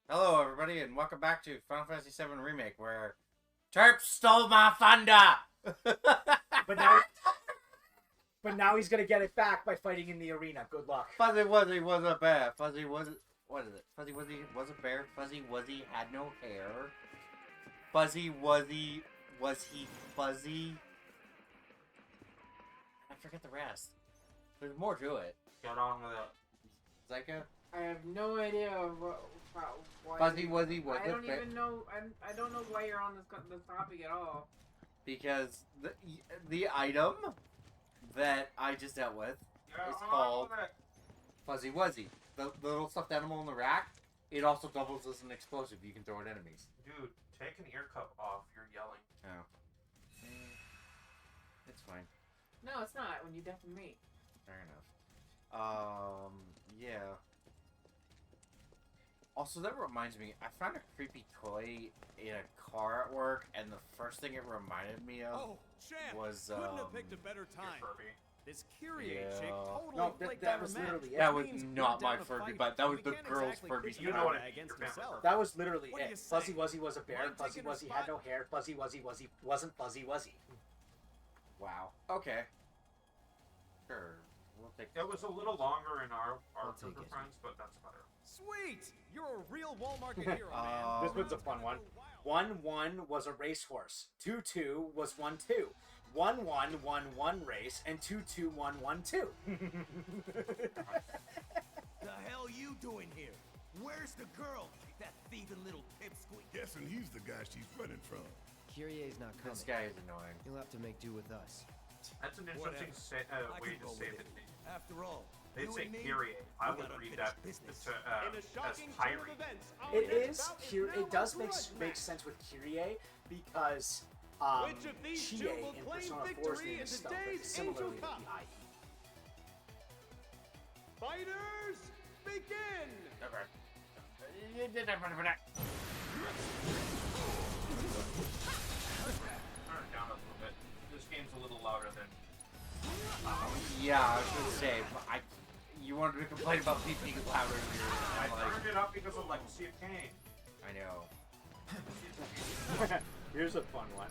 Hello, everybody, and welcome back to Final Fantasy VII Remake, where Terp stole my thunder! But now he's gonna get it back by fighting in the arena. Good luck. Fuzzy Wuzzy was a bear. Fuzzy Wuzzy... What is it? Fuzzy Wuzzy was a bear. Fuzzy Wuzzy had no hair. Fuzzy Wuzzy... Was he fuzzy? I forget the rest. There's more to it. Get on with it. Zyka? I have no idea why. Fuzzy Wuzzy was I a don't bear. even know. I don't know why you're on this topic at all. Because the item that I just dealt with Get is on called with it. Fuzzy Wuzzy. The little stuffed animal in the rack, it also doubles as an explosive you can throw at enemies. Dude, take an ear cup off. You're yelling. Oh. It's fine. No, it's not. When you deafen me. Fair enough. Yeah. Also, that reminds me, I found a creepy toy in a car at work, and the first thing it reminded me of was, couldn't have picked a better Your time. Furby. This Kyrie Yeah. chick totally No, flaked that on was her match. literally it. That was Means not we're my down to Furby, fight. but that was We the can't girl's exactly Furby. push You know her what I mean. against Your himself. family. That was literally What do you it. say? Fuzzy Wuzzy was a bear. Mind Fuzzy taking a Wuzzy spot? had no hair. Fuzzy Wuzzy wasn't Fuzzy Wuzzy. Wow. Okay. Sure. We'll take It was a little longer in our I'll group take of it. friends, but that's better. Sweet! You're a real wall market hero, man. This one's a fun one. 1-1 was a racehorse. 2-2 was 1-2. 1-1 race, and 2-2 1-1-2. The hell you doing here? Where's the girl? That thieving little pipsqueak. Guessing he's the guy she's running from. Kyrie's not coming. This guy is annoying. You'll have to make do with us. That's an interesting I way can to go say with the it. name. After all, They you say and me, Kyrie. I we would got read unfinished that business. as Kyrie. It is. It does make sense with Kyrie because Which of these Chie two will in claim Persona 4's victory name in is spelled today's similarly Angel with Cup? the IE. Fighters, begin! Turn it down a little bit. This game's a little louder than. Yeah, I was gonna say, but you wanted to complain about me being louder than yours. I I'm like, turned it up because of Legacy of Kain. I know. Here's a fun one.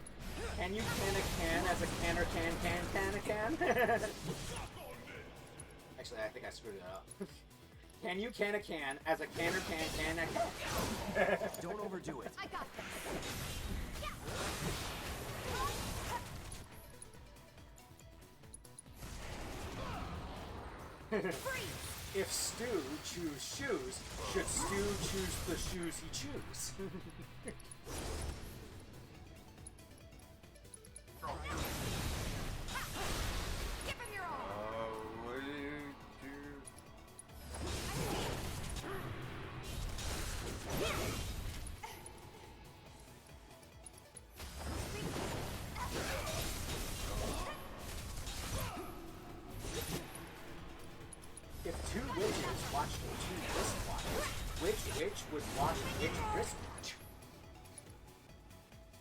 Can you can a can as a can or can a can? Actually, I think I screwed it up. Can you can a can as a can or can a can? Don't overdo it. I got this. If Stu choose shoes, should Stu choose the shoes he choose? Give him your all. What do you do? If two witches watched two wristwatches, which witch would watch which wristwatch?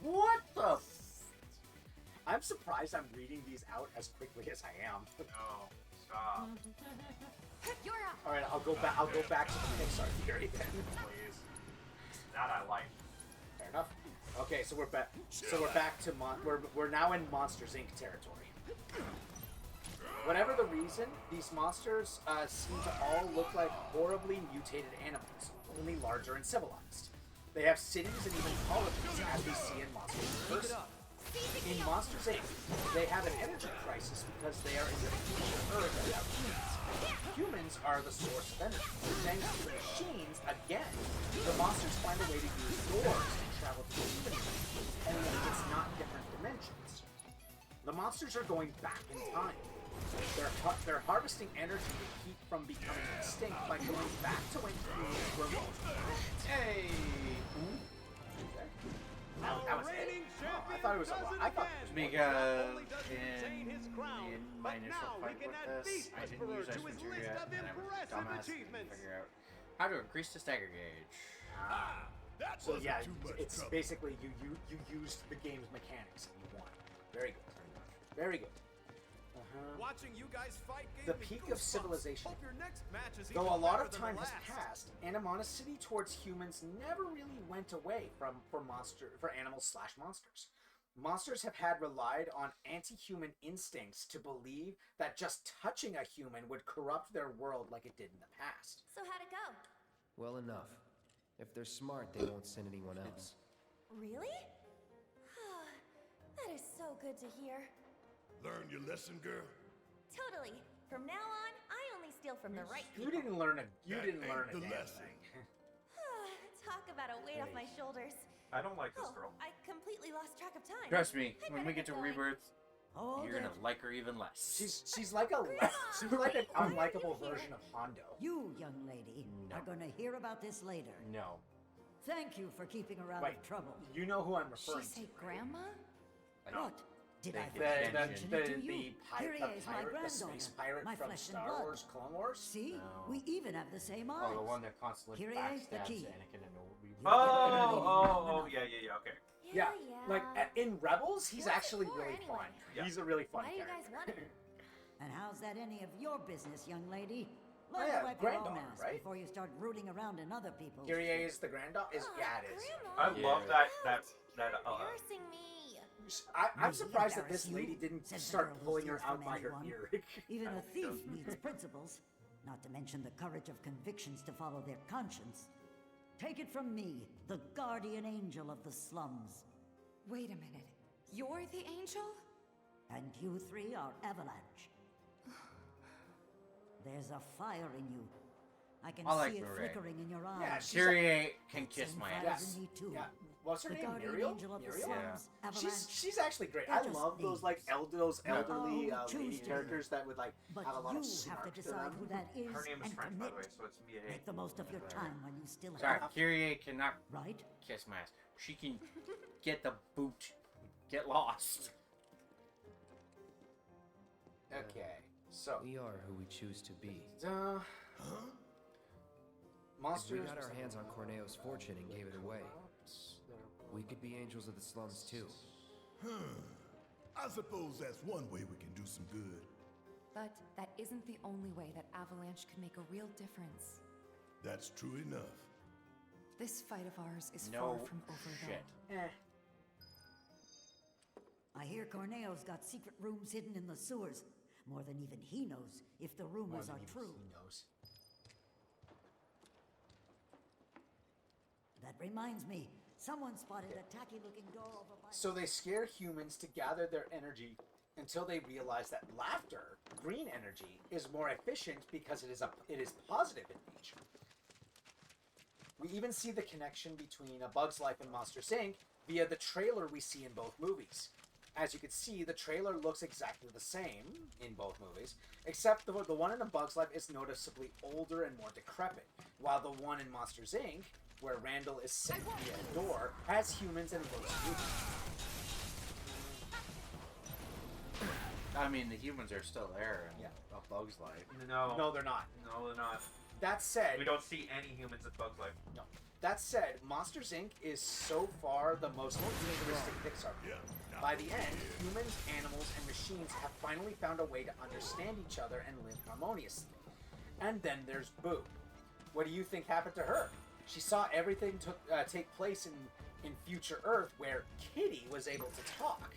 What the I'm surprised I'm reading these out as quickly as I am. No, stop, You're up. All right, I'll go back. I'll go back to the Pixar theory then. please. That I like. Fair enough. Okay, so we're back. So we're back to we're now in Monsters Inc. territory. Whatever the reason, these monsters seem to all look like horribly mutated animals, only larger and civilized. They have cities and even colonies, as we see in Monsters Inc. In Monsters Inc., they have an energy crisis because they are in the future Earth without humans. Humans are the source of energy. Thanks to the machines, again, the monsters find a way to use doors to travel to the infinite, only it's not different dimensions. The monsters are going back in time. They're harvesting energy to keep from becoming extinct by going back to when humans were most. Hey! That was it? Oh, I thought it was a lot. I thought it was Because in my initial fight with this, I didn't use ice materia, and I was dumbass to figure out how to increase the stagger gauge. That So wasn't yeah, too much it's trouble. basically you used the game's mechanics and you won. Very good. Very good. Watching you guys fight gave The me peak of goosebumps. civilization. Hope your next match is Though even a lot better of than time the has last. passed, animosity towards humans never really went away for animals/monsters. Monsters have had relied on anti-human instincts to believe that just touching a human would corrupt their world like it did in the past. So how'd it go? Well enough. If they're smart, they won't send anyone else. Really? That is so good to hear. Learn your lesson, girl? Totally. From now on, I only steal from the right You people. didn't learn a That damn ain't the thing. lesson. Talk about a weight off my shoulders. I don't like this Oh, girl. I completely lost track of time. Trust me, I when better we get to going. Rebirth, Hold you're gonna it. like her even less. She's like an unlikable version of Hondo. You, young lady, are gonna hear about this later. No. Thank you for keeping her out Wait, of trouble. you know who I'm She referring say to. grandma? What? Did I The- forget to the- mention it to you? the Kyrie is my pirate, the granddaughter, space pirate my from flesh and Star blood. Wars, Clone Wars. See? No. We even have the same eyes. Oh, the one that constantly Kyrie, backstabs the key. Anakin and Obi-Wan. Yeah, okay. Yeah, Yeah. like in Rebels, he's What's it actually for, really anyway? fun. Yeah. He's a really fun Why do you character. guys want it? And how's that any of your business, young lady? Learn Oh, yeah, to wipe your own granddaughter, ass right? before you start rooting around in other people's. Kyrie is the granddaughter. Yeah, it is. Grandma. I love that Embarrassing me. I'm Really surprised that this embarrass lady you? didn't Says the start girl who pulling her steals out from by her anyone. ear. Even a thief needs principles, not to mention the courage of convictions to follow their conscience. Take it from me, the guardian angel of the slums. Wait a minute. You're the angel? And you three are Avalanche. There's a fire in you. I can I like see it Murray. flickering in your eyes. Yeah, she's Kyrie can kiss Same my fires ass. in me too. Yeah. What's her The name? guardian Muriel? angel of the Muriel? slums, Avalanche. She's actually great. They're I just love those like names. those elderly Oh, choose lady to. characters that would like But have a lot you of have snark to to decide them. who that is Her name is and French, by the way, commit. so it's Mia. Make the most of your time when you still Sorry, have. Kyrie cannot Right? kiss my ass. She can get the boot. Get lost. Okay, so We are who we choose to be. If monsters. we got our hands on Corneo's fortune and gave it away, we could be angels of the slums too. I suppose that's one way we can do some good. But that isn't the only way that Avalanche could make a real difference. That's true enough. This fight of ours is No far from over shit. though. I hear Corneo's got secret rooms hidden in the sewers. More than even he knows if the rumors are true. He knows. That reminds me, someone spotted a tacky-looking door over by... So they scare humans to gather their energy until they realize that laughter, green energy, is more efficient because it is positive in nature. We even see the connection between A Bug's Life and Monsters Inc. via the trailer we see in both movies. As you can see, the trailer looks exactly the same in both movies, except the one in A Bug's Life is noticeably older and more decrepit, while the one in Monsters Inc., where Randall is sent via a door, has humans and looks human. I mean, the humans are still there in Yeah. A Bug's Life. No, they're not. No, they're not. That said, We don't see any humans in Bug's Life. no. That said, Monsters Inc. is so far the most futuristic Pixar movie. By the end, humans, animals, and machines have finally found a way to understand each other and live harmoniously. And then there's Boo. What do you think happened to her? She saw everything take place in future Earth, where Kitty was able to talk.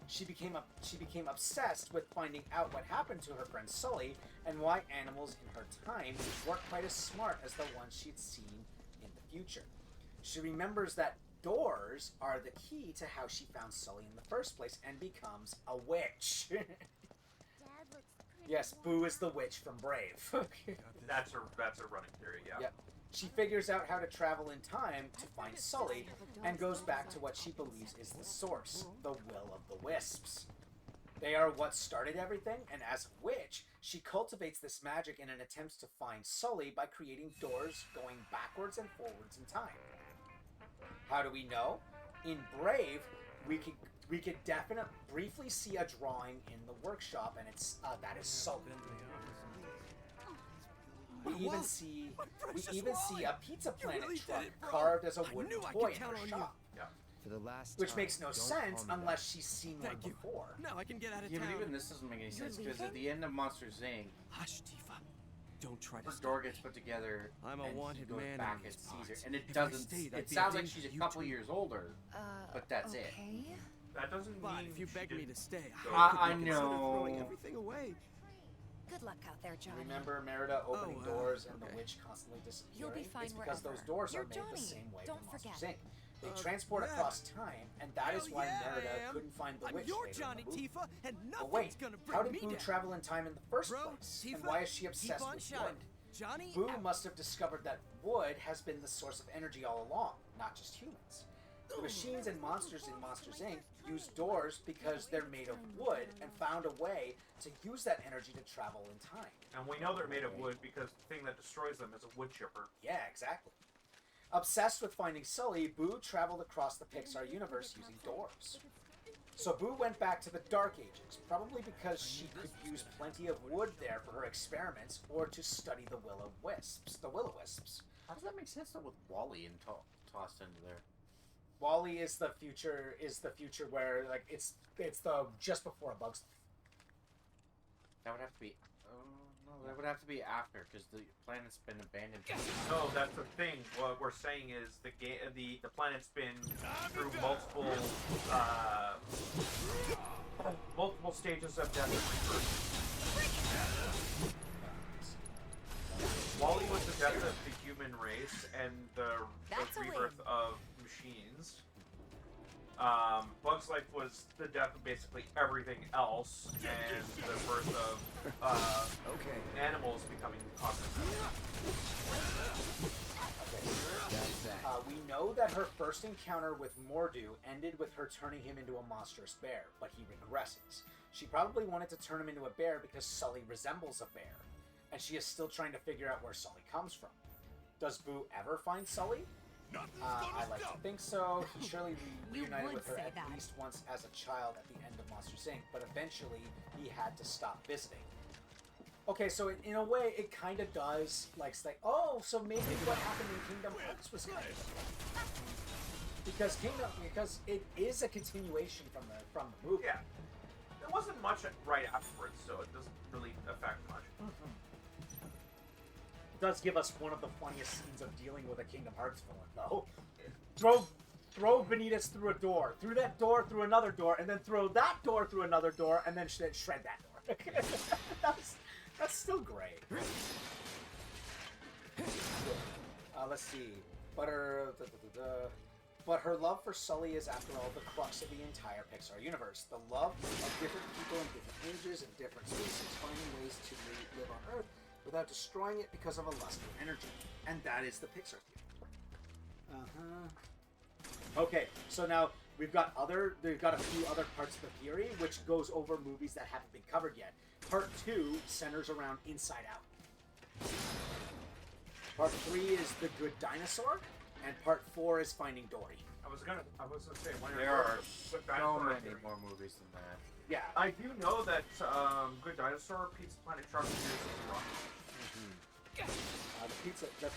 She became obsessed with finding out what happened to her friend Sully and why animals in her time weren't quite as smart as the ones she'd seen in the future. She remembers that doors are the key to how she found Sully in the first place and becomes a witch. Dad looks pretty Yes, Boo is the witch from Brave. That's a running theory, yeah. Yep. She figures out how to travel in time to find Sully and goes back to what she believes is the source, the will of the Wisps. They are what started everything, and as a witch, she cultivates this magic in an attempt to find Sully by creating doors going backwards and forwards in time. How do we know? In Brave, we could definitely briefly see a drawing in the workshop, and it's that is Sully. We even see a Pizza Planet truck carved as a wooden toy in her shop. Yeah. For the last Which time, makes no don't sense call me unless that. she's seen one Thank you. before. Now I can get out of Yeah, town. but even this doesn't make any sense because at the end of Monsters Inc., Hush, Tifa. Don't try to her stop door me. gets put together I'm a and he wanted goes man back in as these Caesar, parts. and it If I doesn't. stayed, I'd It be a sounds like danger she's to a you couple too. years older, but that's it. Okay. That doesn't But mean if you she begged me didn't to stay, go. how could I we consider throwing know. everything away? Good luck out there, Johnny. Remember Merida opening Oh, doors and okay. the witch constantly disappearing? You'll be fine It's because those wherever. doors You're are made Johnny. the same way Don't from Monsters forget. Inc. They transport yeah. across time, and that is Hell why yeah, Merida I am. couldn't find the I'm witch your later Johnny in the movie. Tifa, and But nothing's wait, gonna bring how did me Boo down. travel in time in the first Bro, place? Tifa, And why is she obsessed keep on with shining. wood? Johnny, Boo out. must have discovered that wood has been the source of energy all along, not just humans. The machines and monsters in Monsters Inc. use doors because they're made of wood and found a way to use that energy to travel in time. And we know they're made of wood because the thing that destroys them is a wood chipper. Yeah, exactly. Obsessed with finding Sully, Boo traveled across the Pixar universe using doors. So Boo went back to the Dark Ages, probably because she could use plenty of wood there for her experiments or to study the will-o-wisps. How does that make sense though with Wally and tossed into there? Wally is the future where like it's the just before a Bug's Life. That would have to be. Oh no, that would have to be after because the planet's been abandoned. No, that's the thing. What we're saying is the planet's been through multiple stages of death and rebirth. Wally was the death of the human race and the That's a rebirth win. of machines. Bug's Life was the death of basically everything else and the birth of animals becoming constant. That's that. We know that her first encounter with Mordu ended with her turning him into a monstrous bear, but he regresses. She probably wanted to turn him into a bear because Sully resembles a bear, and she is still trying to figure out where Sully comes from. Does Boo ever find Sully? I like to think so. He surely reunited would with her say at that. least once as a child at the end of Monsters Inc., but eventually he had to stop visiting. Okay, so in a way, it kind of does, like, oh, so maybe what happened in Kingdom Hearts was kind of... Because it is a continuation from the movie. Yeah. There wasn't much right afterwards, so it doesn't really affect much. It does give us one of the funniest scenes of dealing with a Kingdom Hearts villain, though. Throw Vanitas through a door, through that door, through another door, and then throw that door through another door, and then shred that door. That's still great. Let's see. But her love for Sully is, after all, the crux of the entire Pixar universe. The love of different people in different ages and different species finding ways to live on Earth without destroying it because of a lust for energy. And that is the Pixar theory. Okay, so now we've got a few other parts of the theory, which goes over movies that haven't been covered yet. Part 2 centers around Inside Out. Part 3 is The Good Dinosaur, and Part 4 is Finding Dory. I was gonna say There are so Dinosaur many theory. more movies than that. Yeah, I do know that Good Dinosaur, Pizza Planet Truck is the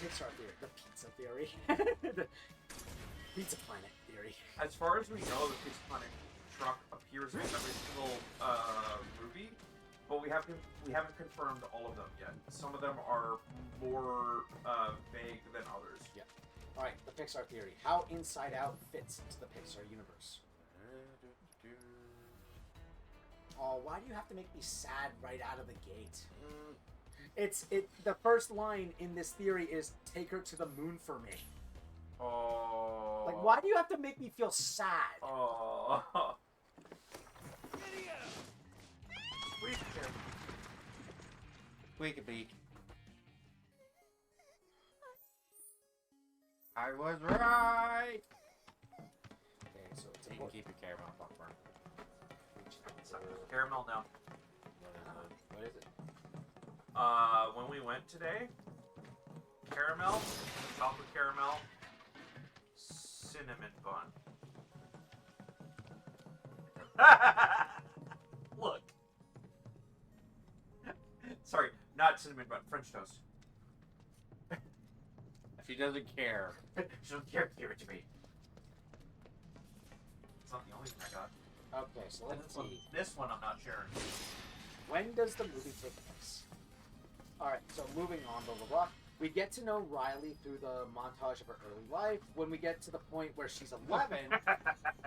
Pixar theory, the pizza theory, the Pizza Planet theory. As far as we know, the Pizza Planet Truck appears in every single movie, but we haven't confirmed all of them yet. Some of them are more vague than others. Yeah. All right, the Pixar theory: how Inside Out fits into the Pixar universe. Oh, why do you have to make me sad right out of the gate? The first line in this theory is "Take her to the moon for me." Oh. Like, why do you have to make me feel sad? Oh. Week. I was right. Okay, so it's You can keep your caramel popcorn. Caramel now. What is it? When we went today, caramel, chocolate caramel, cinnamon bun. Look. Sorry, not cinnamon bun, French toast. She doesn't care. She doesn't care, give it to me. It's not the only thing I got. Okay, so let's see. This one I'm not sharing. When does the movie take place? Alright, so moving on, blah, blah, blah. We get to know Riley through the montage of her early life. When we get to the point where she's 11,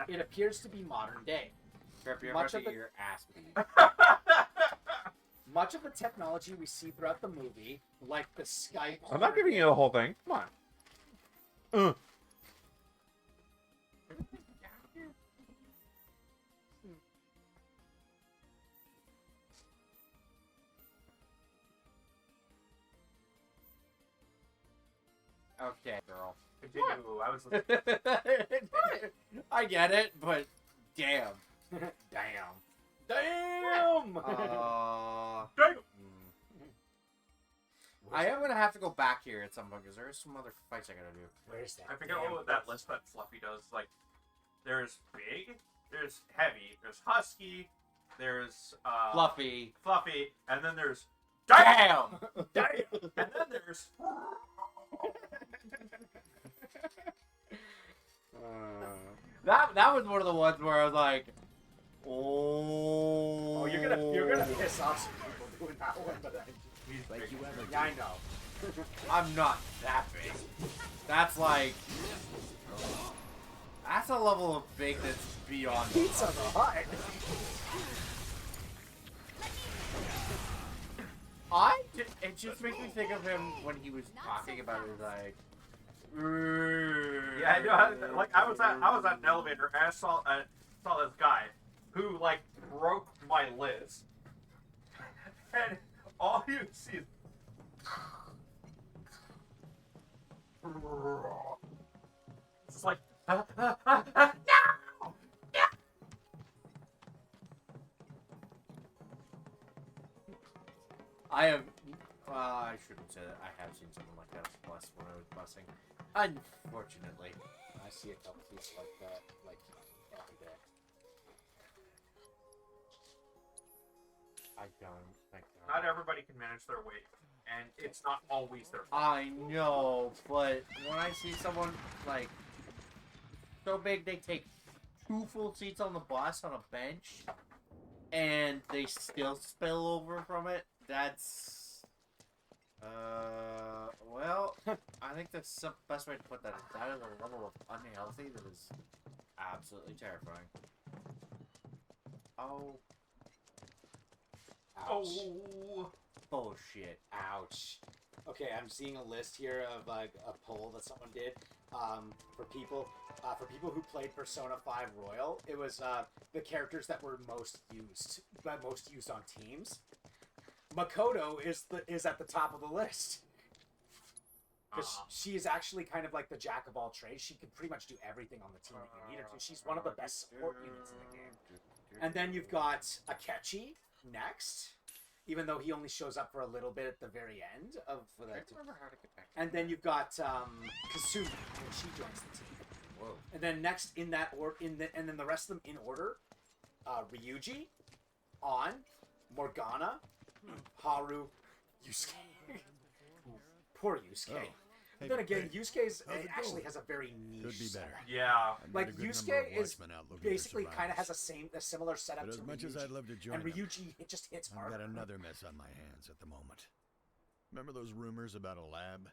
it appears to be modern day. Much of your ass beat. Much of the technology we see throughout the movie, like the Skype... I'm not giving you the whole thing. Come on. Okay, girl. Continue. I was listening. I get it, but damn. Damn. Damn! I am gonna have to go back here at some point because there's some other fights I gotta do. Where's that? I forget what that list that Fluffy does. Like, there's big, there's heavy, there's husky, there's Fluffy, and then there's damn, damn, and then there's. That was one of the ones where I was like, oh. Oh, you're gonna piss off some people doing that one, but Like you ever yeah, I know. I'm not that big. That's like, that's a level of big that's beyond. Pizza the Hut. It just makes me think of him when he was talking about it, like. Yeah, I know. Like I was at an elevator and I saw this guy who like broke my list, and all you see is. It's like no. I have. I shouldn't say that. I have seen something like that bus when I was busing. Unfortunately. I see a couple people like that, like every day. I don't think. Not everybody can manage their weight, and it's not always their fault. I know, but when I see someone like so big they take 2 full seats on the bus on a bench, and they still spill over from it, that's. Well, I think that's the best way to put that. That is a level of unhealthy that is absolutely terrifying. Oh. Ouch. Oh. Bullshit. Ouch. Okay, I'm seeing a list here of like a poll that someone did for people who played Persona 5 Royal. It was the characters that were most used on teams. Makoto is at the top of the list. Because she is actually kind of like the jack of all trades. She can pretty much do everything on the team that you need her to. She's one of the best support units in the game. And then you've got Akechi next, even though he only shows up for a little bit at the very end of that. And then you've got Kasumi when she joins the team. Whoa. And then next in that and then the rest of them in order: Ryuji, An, Morgana, Haru, Yusuke. Poor Yusuke. Oh. Hey, Then again, hey, Yusuke how's it actually going? has a very niche Could be better. setup. Yeah. I met Like a good number Yusuke of is watchmen out looking for basically kind of has survivors. a similar setup But to as much as Ryuji, I'd love to join and them, Ryuji it just hits I've hard. got another mess on my hands at the moment. Remember those rumors about a lab?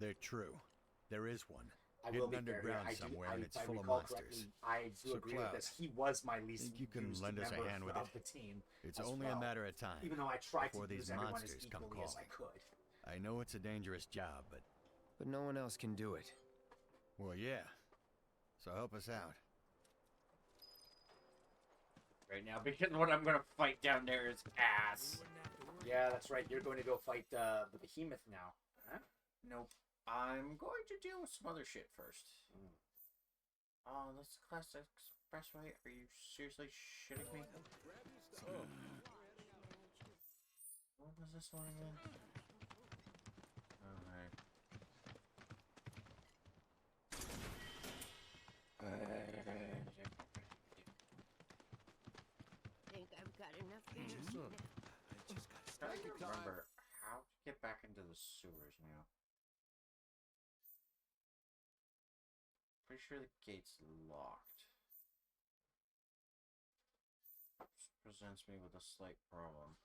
They're true. There is one. I will hidden be fair here. underground somewhere, and it's if I full of recall monsters. correctly, I do So agree Cloud, with this. He was my least think you can used lend us a member hand with of it? the team. It's as only well, a matter of time. even though I tried to before use these everyone as monsters come equally as I calling. could. I know it's a dangerous job, but no one else can do it. well, yeah. So help us out. Right now, because what I'm gonna fight down there is ass. Yeah, that's right. You're going to go fight the behemoth now. Huh? Nope. I'm going to deal with some other shit first. Oh, this class expressway? Are you seriously shitting me? What was this one again? Alright. Think I've got enough I can't remember how to get back into the sewers now. Pretty sure the gate's locked. presents me with a slight problem.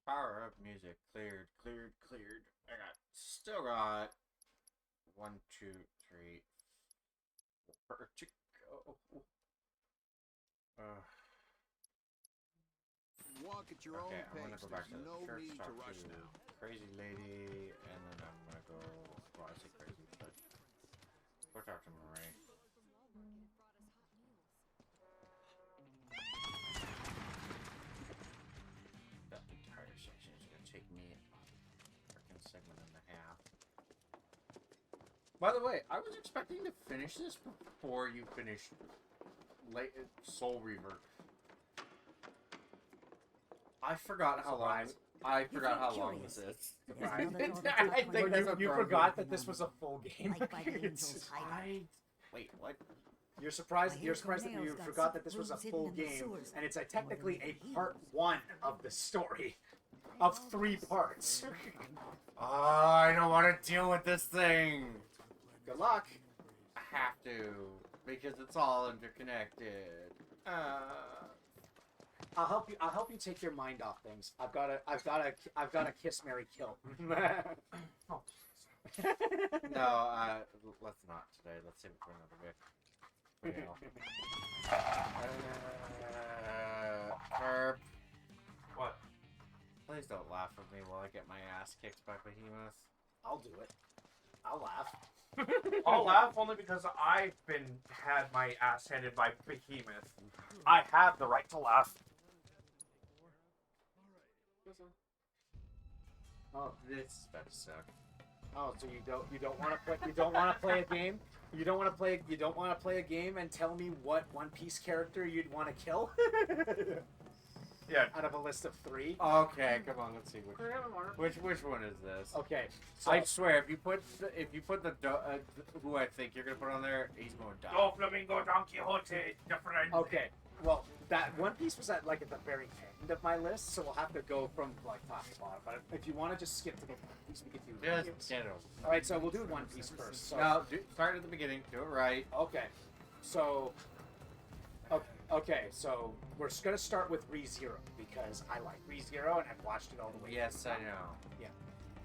Power up music. Cleared. Still got 1, 2, 3, 4 to go. Walk at your Okay, own I'm gonna pace. go back to There's the no church, need talk to rush to now. Crazy Lady, and then I'm gonna go. Well, I say crazy, but go talk to Marie. That entire section is gonna take me a freaking segment and a half. By the way, I was expecting to finish this before you finished Soul Reaver. I forgot how long. I forgot how long this is. I think you forgot that this was a full game. Wait, what? You're surprised that you forgot that this was a full game, and it's technically a part 1 of the story, of 3 parts. I don't want to deal with this thing. Good luck. I have to because it's all interconnected. I'll help you take your mind off things. I've got a kiss, marry, kill. No, let's not today. Let's save it for another day. Herb. What? Please don't laugh at me while I get my ass kicked by Behemoth. I'll do it. I'll laugh. I'll laugh only because I've had my ass handed by Behemoth. I have the right to laugh. Oh, this is about to suck. Oh, so you don't want to play a game? You don't want to play a game and tell me what One Piece character you'd want to kill? Yeah. Out of a list of 3. Okay, come on, let's see which one is this. Okay, so I swear, if you put the who I think you're gonna put on there, he's going to die. Oh, Flamingo Don Quixote, different. Okay, well, that One Piece was at the very end of my list, so we'll have to go from top to bottom. But if you want to just skip to the One Piece, we can do One Piece. Just get it over. All right, so we'll do One Piece first. So, No, start at the beginning. Do it right. Okay, so so we're just gonna start with ReZero because I like ReZero and I've watched it all the way. Yes, I know. Yeah.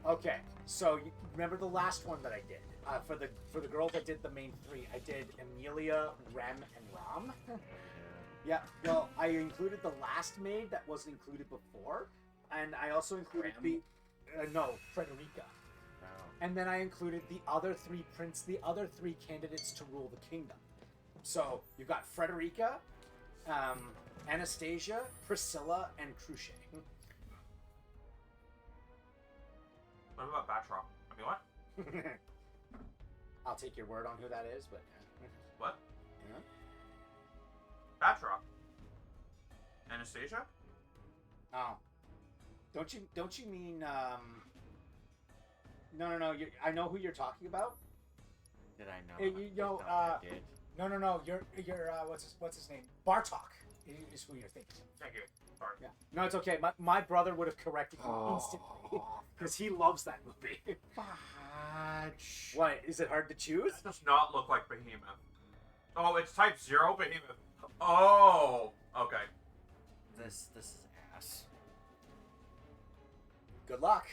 Okay, so you remember the last one that I did for the girls? I did the main 3. I did Emilia, Rem, and Ram. Yeah. Well, I included the last maid that wasn't included before, and I also included Frederica. No. And then I included the other 3 candidates to rule the kingdom. So you've got Frederica, Anastasia, Priscilla, and Cruce. What about Batroc? I mean, what? I'll take your word on who that is, but What? Yeah. Batroc. Anastasia? Oh, don't you mean No. I know who you're talking about. Did I know? I did. No. You're what's his name? Bartok is who you're thinking. Thank you. Sorry. Yeah. No, it's okay. My brother would have corrected me instantly because he loves that movie. Fudge. What? Is it hard to choose? It does not look like Behemoth. Oh, it's Type 0 Behemoth. Oh, okay. This is ass. Good luck.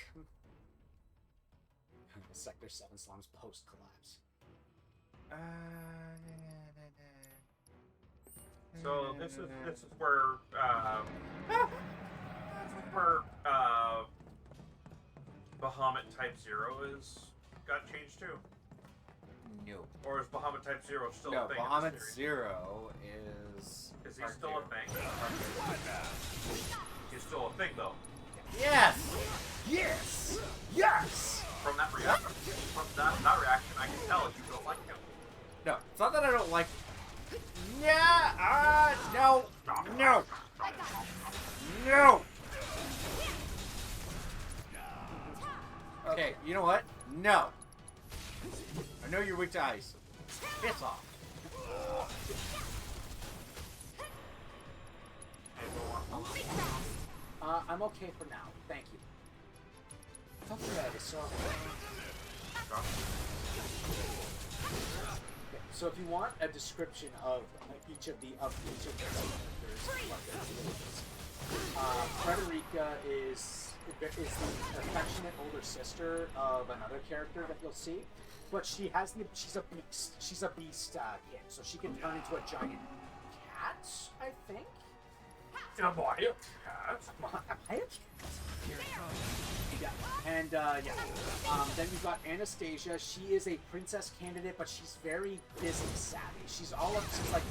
Sector 7 slums post collapse. So this is where Bahamut Type 0 got changed too. No. Or is Bahamut Type 0 still a thing? Bahamut Zero is. Is he still a thing? He's still a thing though. Yes. From that reaction, I can tell you don't like him. No, it's not that I don't like. Yeah. No. Okay, you know what? No. I know you're weak to ice. Piss off. I'm okay for now. Thank you. Okay, so. Okay, so if you want a description of each of the characters, what their deal is. Frederica is the affectionate older sister of another character that you'll see, but she's a beast. She's a beast kid, so she can turn into a giant cat, I think. Am I a cat? Am I a cat? Yeah, and then you've got Anastasia. She is a princess candidate, but she's very business savvy. She's like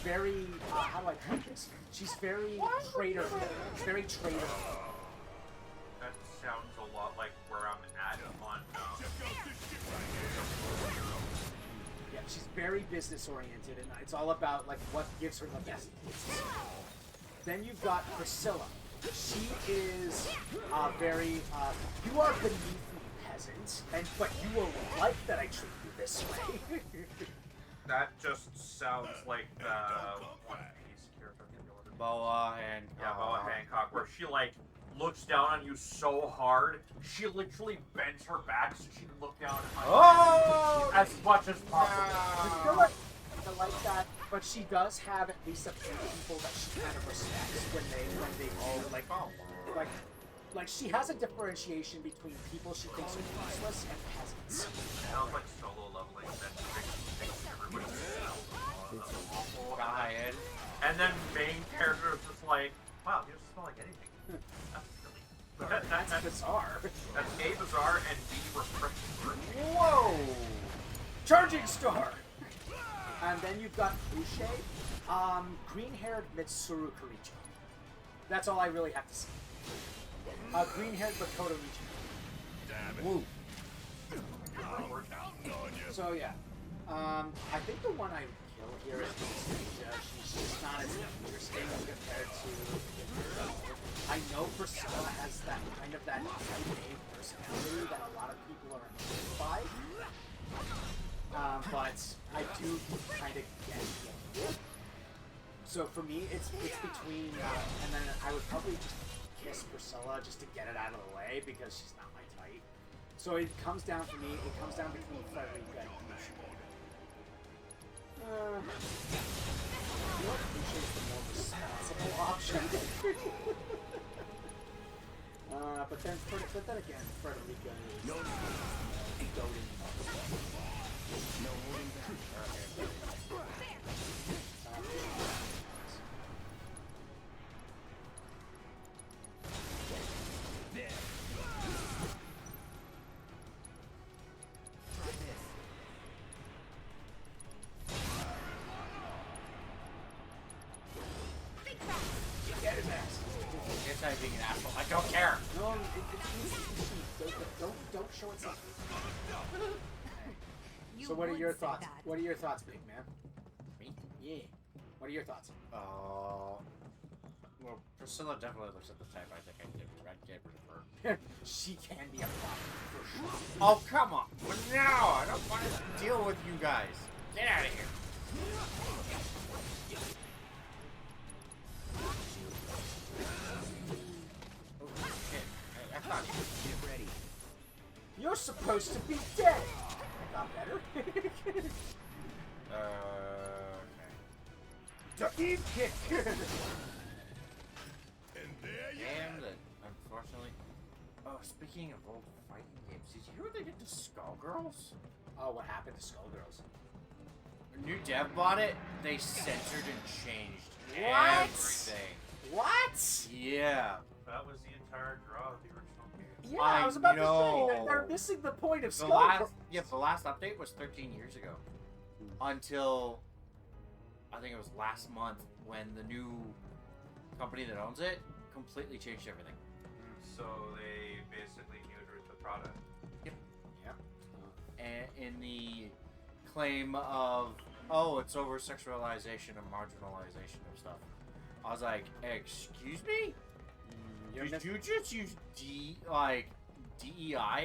very how do I put this? She's very trader. Very trader. That sounds a lot like where I'm at on. Yeah, she's very business oriented, and it's all about like what gives her the best. Then you've got Priscilla. She is very. You are beneath me, peasant, but you will like that I treat you this way. That just sounds like the One Piece character. Boa and Boa Hancock, where she like looks down on you so hard, she literally bends her back so she can look down at my as much as possible. I like that, but she does have at least a few people that she kind of respects when they like she has a differentiation between people she thinks are useless and peasants. Sounds like solo leveling that makes everybody awful. Ryan. And then main character is just like, wow, you don't smell like anything. That's silly. That's bizarre. That's A, bizarre, and B, refreshing. Whoa! Charging star! And then you've got Boucher, green-haired Mitsuru Karicho. That's all I really have to say. Green-haired Makoto Ichigo. Damn it. Woo. So yeah, I think the one I would kill here is Anastasia. She's just not as interesting compared to. I know Priscilla has that kind of that type A personality that a lot of people are annoyed by. But I do kind of get it. So for me, it's between, and then I would probably just kiss Priscilla just to get it out of the way because she's not my type. So it comes down for me. It comes down between Frederica and Boucher. You know what? Boucher is the more responsible option. But then again, Frederica is goading. No holding back. Being an asshole. I don't care. No, it's easy. Don't show it. So what are your thoughts? What are your thoughts, big man? Me? Yeah. What are your thoughts? Well, Priscilla definitely looks at the type I think I'd get rid of her. She can be a problem for sure. Oh, come on. But no, I don't want to deal with you guys. Get out of here. Get ready. You're supposed to be dead. I got better. Okay. Ducky kick. And unfortunately. Oh, speaking of old fighting games, did you hear what they did to Skullgirls? Oh, what happened to Skullgirls? A new dev bought it. They censored and changed everything. What? Yeah. That was the entire draw of the original game. Yeah, I was about to say know. that they're missing the point of The Skullgirls. last update was 13 years ago. Until I think it was last month when the new company that owns it completely changed everything. So they basically neutered the product. Yep. Yeah. And in the claim of, oh, it's over sexualization and marginalization of stuff. I was like, excuse me? Did you just use DEI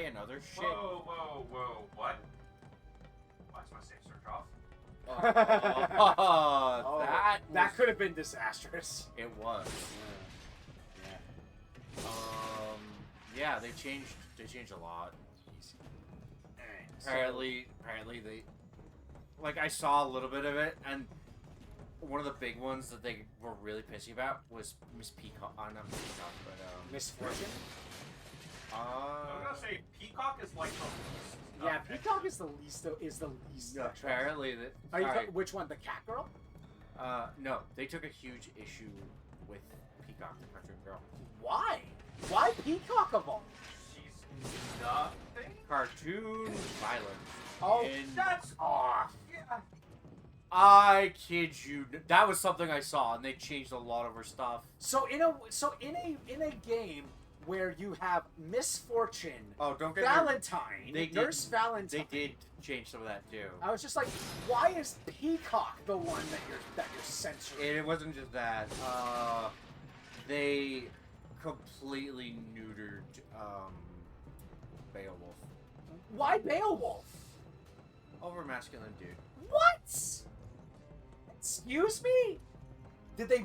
and other shit? Whoa, what? Why's my safe search off? That could have been disastrous. It was. Yeah. Yeah, they changed a lot. Alright, Apparently they, like, I saw a little bit of it, and one of the big ones that they were really pissy about was Miss Peacock. Not Miss Peacock, but Misfortune? I was gonna say Peacock is like the least. Yeah, Peacock is the least. No, apparently that. Are you which one? The cat girl? No, they took a huge issue with Peacock, the cartoon girl. Why? Why Peacock of all? She's nothing. Cartoon violence. Oh, That's off. Yeah. I kid you. That was something I saw, and they changed a lot of her stuff. So in a game where you have Misfortune, don't get Valentine, Nurse Valentine. They did change some of that too. I was just like, why is Peacock the one that you're censoring? It wasn't just that. They completely neutered Beowulf. Why Beowulf? Over masculine dude. What? Excuse me? Did they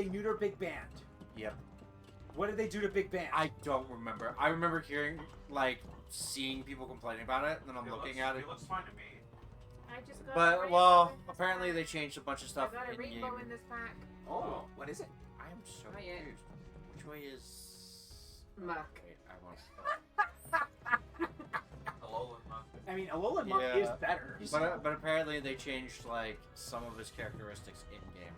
neuter Big Band? Yep. What did they do to Big Band? I don't remember. I remember hearing, like, seeing people complaining about it, and then I'm looking at it. It looks fine to me. I just got a But, rainbow well, in this apparently pack. they changed a bunch of stuff I got a in rainbow game. in this pack. Oh, what is it? I am so Not yet. confused. Which way is... Muck. Wait, I want Alolan Muck. I mean, Alolan Muck is better. But apparently they changed, like, some of his characteristics in-game.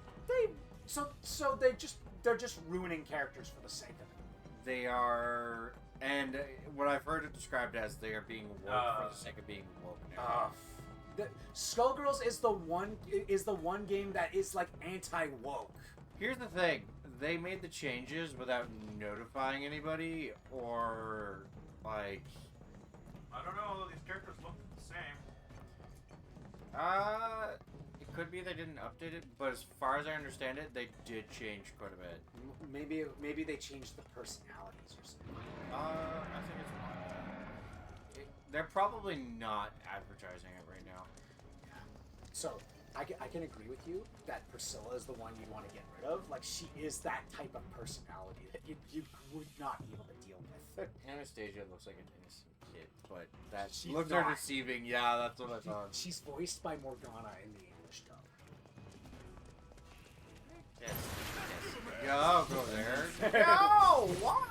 They're just ruining characters for the sake of it. They are... And what I've heard it described as, they are being woke for the sake of being woke now. Skullgirls is the one game that is like anti-woke. Here's the thing. They made the changes without notifying anybody, or, like... I don't know, these characters look the same. It could be they didn't update it, but as far as I understand it, they did change quite a bit. Maybe they changed the personalities or something. I think it's they're probably not advertising it right now. Yeah. So, I can agree with you that Priscilla is the one you'd want to get rid of. Like, she is that type of personality that you would not be able to deal with. Anastasia looks like an innocent kid, but that She's looks not. are deceiving. Yeah, that's what I thought. She's voiced by Morgana in the English dub. Yes. Go there. No! Why?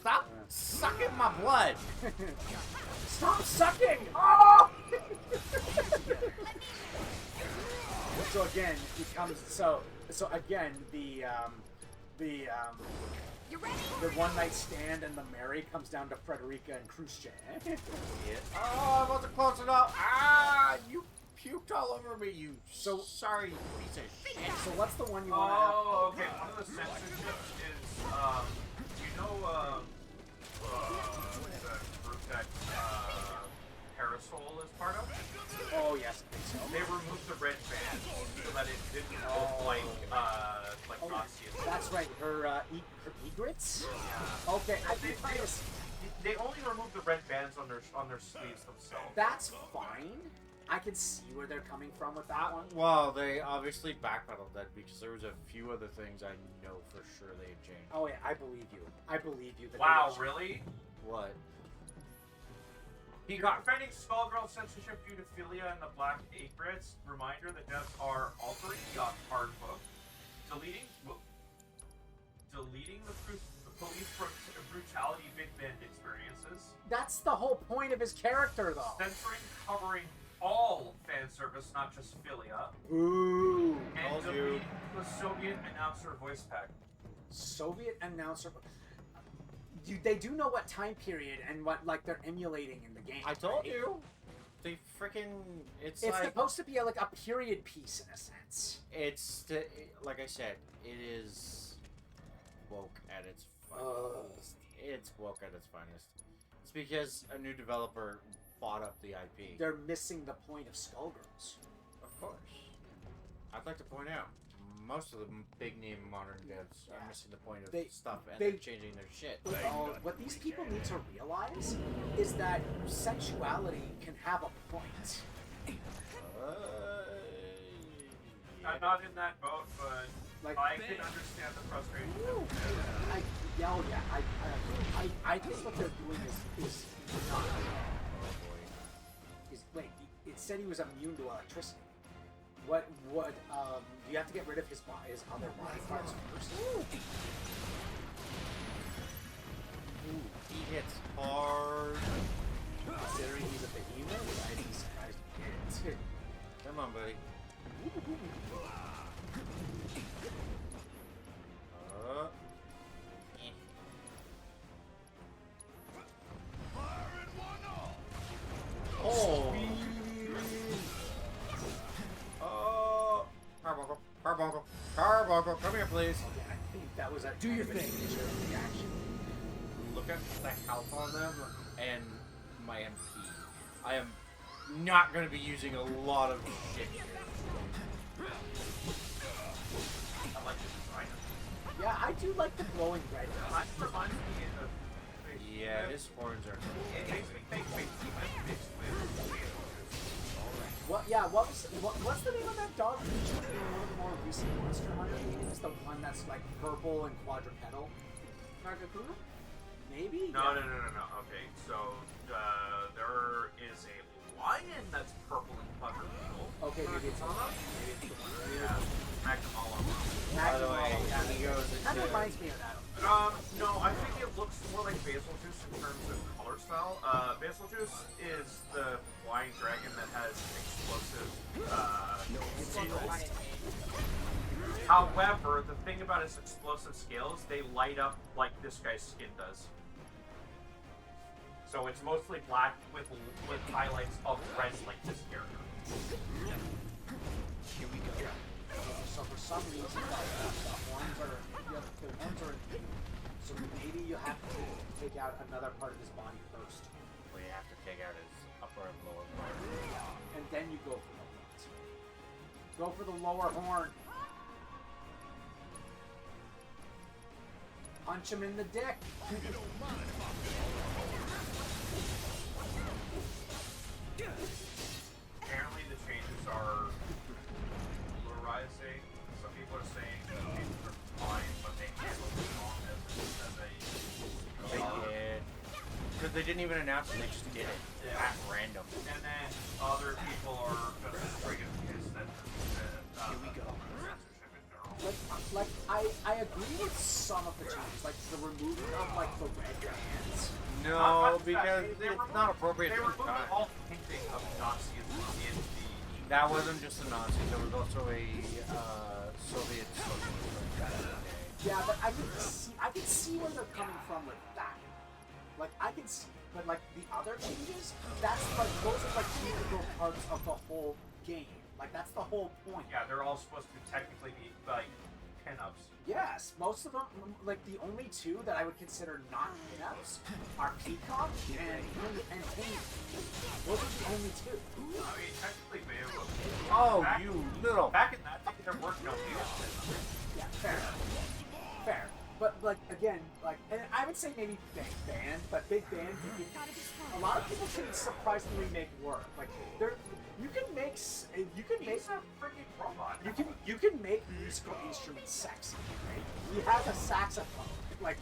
Stop sucking my blood. Stop sucking! Oh! So again, he comes. So again, the one night stand and the marry comes down to Frederica and Khrushchev. Oh, I wasn't close enough. Ah, you puked all over me. You sorry piece of shit. So what's the one you want to have? Oh, okay. One of the censorships is, you know, the group that Parasol is part of? Oh yes, I think so. They removed the red band so that it didn't look like Nazi. That's right. Her egrets. Yeah. Okay, They only removed the red bands on their sleeves themselves. That's fine. I can see where they're coming from with that one. Well, they obviously backpedaled that because there was a few other things I know for sure they had changed. Oh yeah, I believe you. I believe you. That Wow, really? What? You're defending Skullgirl censorship due to philia and the black egrets. Reminder that devs are altering the hard book, deleting the police brutality Big Band experiences. That's the whole point of his character, though. Censoring covering all fan service, not just philia. Ooh. And deleting the Soviet announcer voice pack. Soviet announcer. They do know what time period and what they're emulating in the game. I told right? you. They freaking. It's like, supposed to be like a period piece in a sense. Like I said, it is woke at its finest. It's woke at its finest. It's because a new developer bought up the IP. They're missing the point of Skullgirls. Of course. I'd like to point out, most of the big name modern devs are missing the point of stuff and they're changing their shit. What these people need to realize is that sexuality can have a point. I'm not in that boat, but Like, I can understand the frustration. I think what they're doing is not. Wait, it said he was immune to electricity. What, do you have to get rid of his other body parts first? Ooh, he hits hard. Considering he's a behemoth, I'd be surprised he didn't. Come on, buddy. Oh! Carbuncle, come here, please. I think that was a Do your thing. Reaction. Look at the health on them and my MP. I am not going to be using a lot of shit here. I like this design. Yeah, I do like the glowing red. It reminds me of... Yeah, his horns are... It makes me think mixed with... What's the name of that dog featured in one of the more recent Monster Hunter games? The one that's like purple and quadrupedal? Nargacuda? Maybe? No. Okay, so there is a lion that's purple and quadrupedal. Okay, maybe it's the one. Yeah, Magdamala. By the way, he goes That into... reminds me of that. No, I think it looks more like Basiljuice in terms of color style. Basiljuice is the flying dragon that has explosive scales. However, the thing about its explosive scales, they light up like this guy's skin does. So it's mostly black with highlights of red like this character. Here we go. So for some reason, the horns are so maybe you have to take out another part of his body first. We have to take out his upper and lower part. And then you go for the horns. Go for the lower horn. Punch him in the dick. Apparently the changes are polarizing. Some people are saying the changes are fine, but they can't look wrong as They did. Because they didn't even announce it, they just did it. At random. And then other people are just straight up pissed that Here we go. censorship in general. Like I agree with some of the changes, like the removing of like the red hands. No, because it's not appropriate They for the removed time. all hinting of Nazism in the... That wasn't just the Nazis, there was also a Soviet socialist back in the day. Yeah, but I can see where they're coming from with that. Like I can see, but like the other changes, that's like those are like integral parts of the whole game. Like that's the whole point. Yeah, they're all supposed to technically be like pinups. Yes, most of them, like the only two that I would consider not pinups are Peacock and Haney. Those are the only two. I mean, technically, Beowulf. Oh, you little... Back in that day, there were no pinups. Yeah, fair. But like again, like, and I would say maybe Big Band, but Big Band, a lot of people can surprisingly make work. Like you can make He's a freaking robot. you can make musical instruments sexy, right? He has a saxophone, like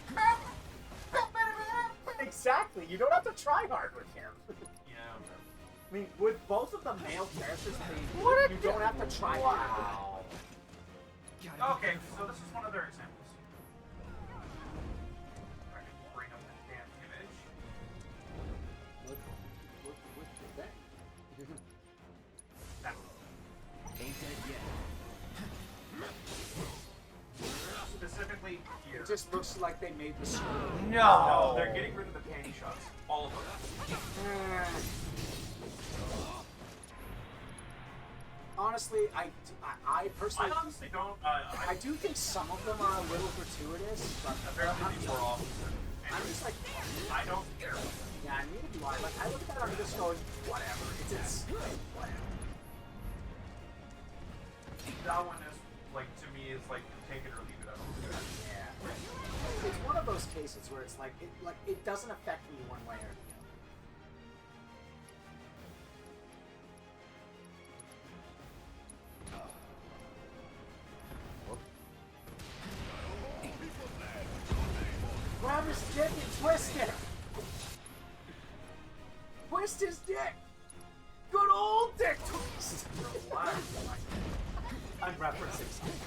exactly. You don't have to try hard with him. Yeah. I mean, with both of the male characters, you don't have to try hard. Okay, so this is one of their examples. I can bring up the damn image. Look the thing. That Ain't dead yet. specifically here. It just looks like they made the screw. No, they're getting rid of the panty shots. All of them. Honestly, I personally, I honestly don't. I do think some of them are a little gratuitous, but Apparently these were all. I'm just like, I don't care. yeah, neither do I. Like, I look at that, I'm just going, whatever. It's whatever. That one is like to me is like take it or leave it. I don't care. Yeah. It's one of those cases where it's like it doesn't affect me one way or the other. dick and twist it. Twist his dick. Good old dick twist. Relax. I'm referencing something.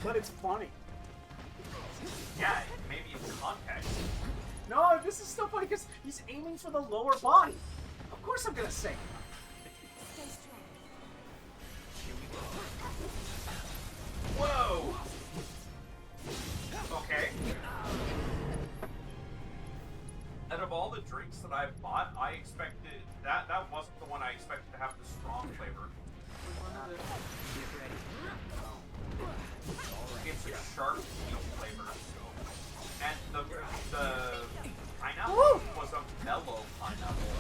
But it's funny. Yeah, maybe in context. No, this is still funny because he's aiming for the lower body. Of course I'm gonna say it. Stay strong. Whoa! Okay. Out of all the drinks that I've bought, I expected that wasn't the one I expected to have the strong flavor. It's a sharp meat flavor. And the pineapple was a mellow pineapple.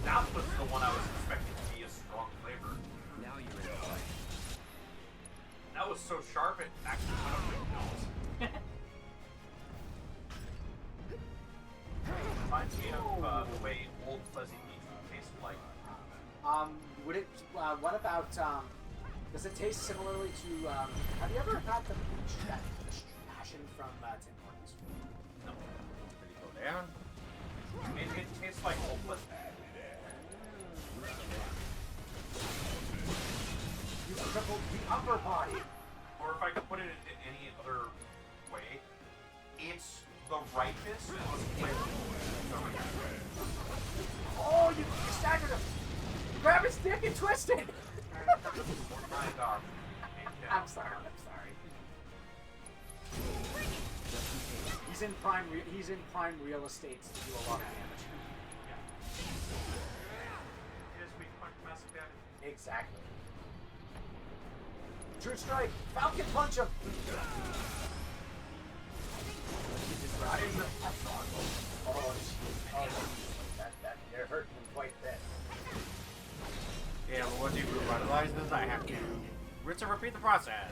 That was the one I was expecting to be a strong flavor. Now you're in the fight. That was so sharp it actually went up my nose. Reminds me of the way Old Fuzzy Peach tastes like. Would it? What about? Does it taste similarly to? Have you ever had the peach passion from Tim Hortons? No. Did he go down? It tastes like Old Fuzzy. You crippled the upper body. Or if I could put it in any other way, it's the ripest, most flavorful. Oh, you staggered him. Grab his dick and twist it. My dog. I'm sorry. He's in prime real estate to do a lot of damage. It is weak point massive damage. Exactly. True strike. Falcon punch him. Oh, you're hurting him quite a bit. Yeah, but once you revitalize this, I have to rinse and repeat the process.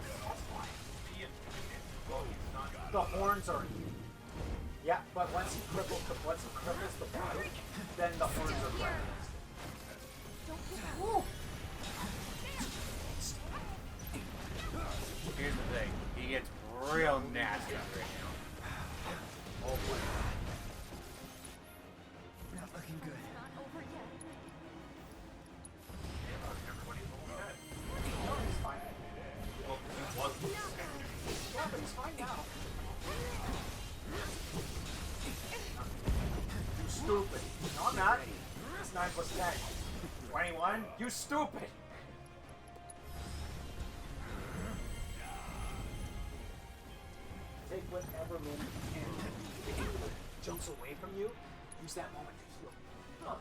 The horns are. Yeah, but once he cripples the body, then the horns are revitalized. Woo! Here's the thing. He gets real nasty right now. Oh boy. Not looking good. Not over yet. Everybody's all dead. No, he's fine. Well, he wasn't. Yeah, but he's fine now. You stupid. No, I'm not. It's 9 plus 10. 21? You stupid! Take whatever moment you can. If he jumps away from you, use that moment to heal. Huh.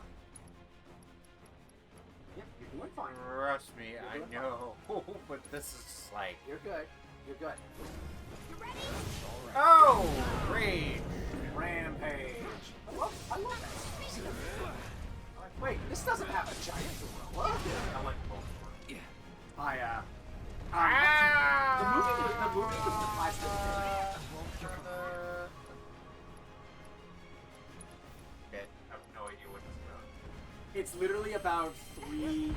Yeah, you're doing fine. Trust me, I know. But this is like... You're good. You're good. Oh! Rage! Rampage. I love that. Wait, this doesn't have a giant gorilla. I like both of them. The movie was the plastic Okay. I have no idea what this is about. It's literally about three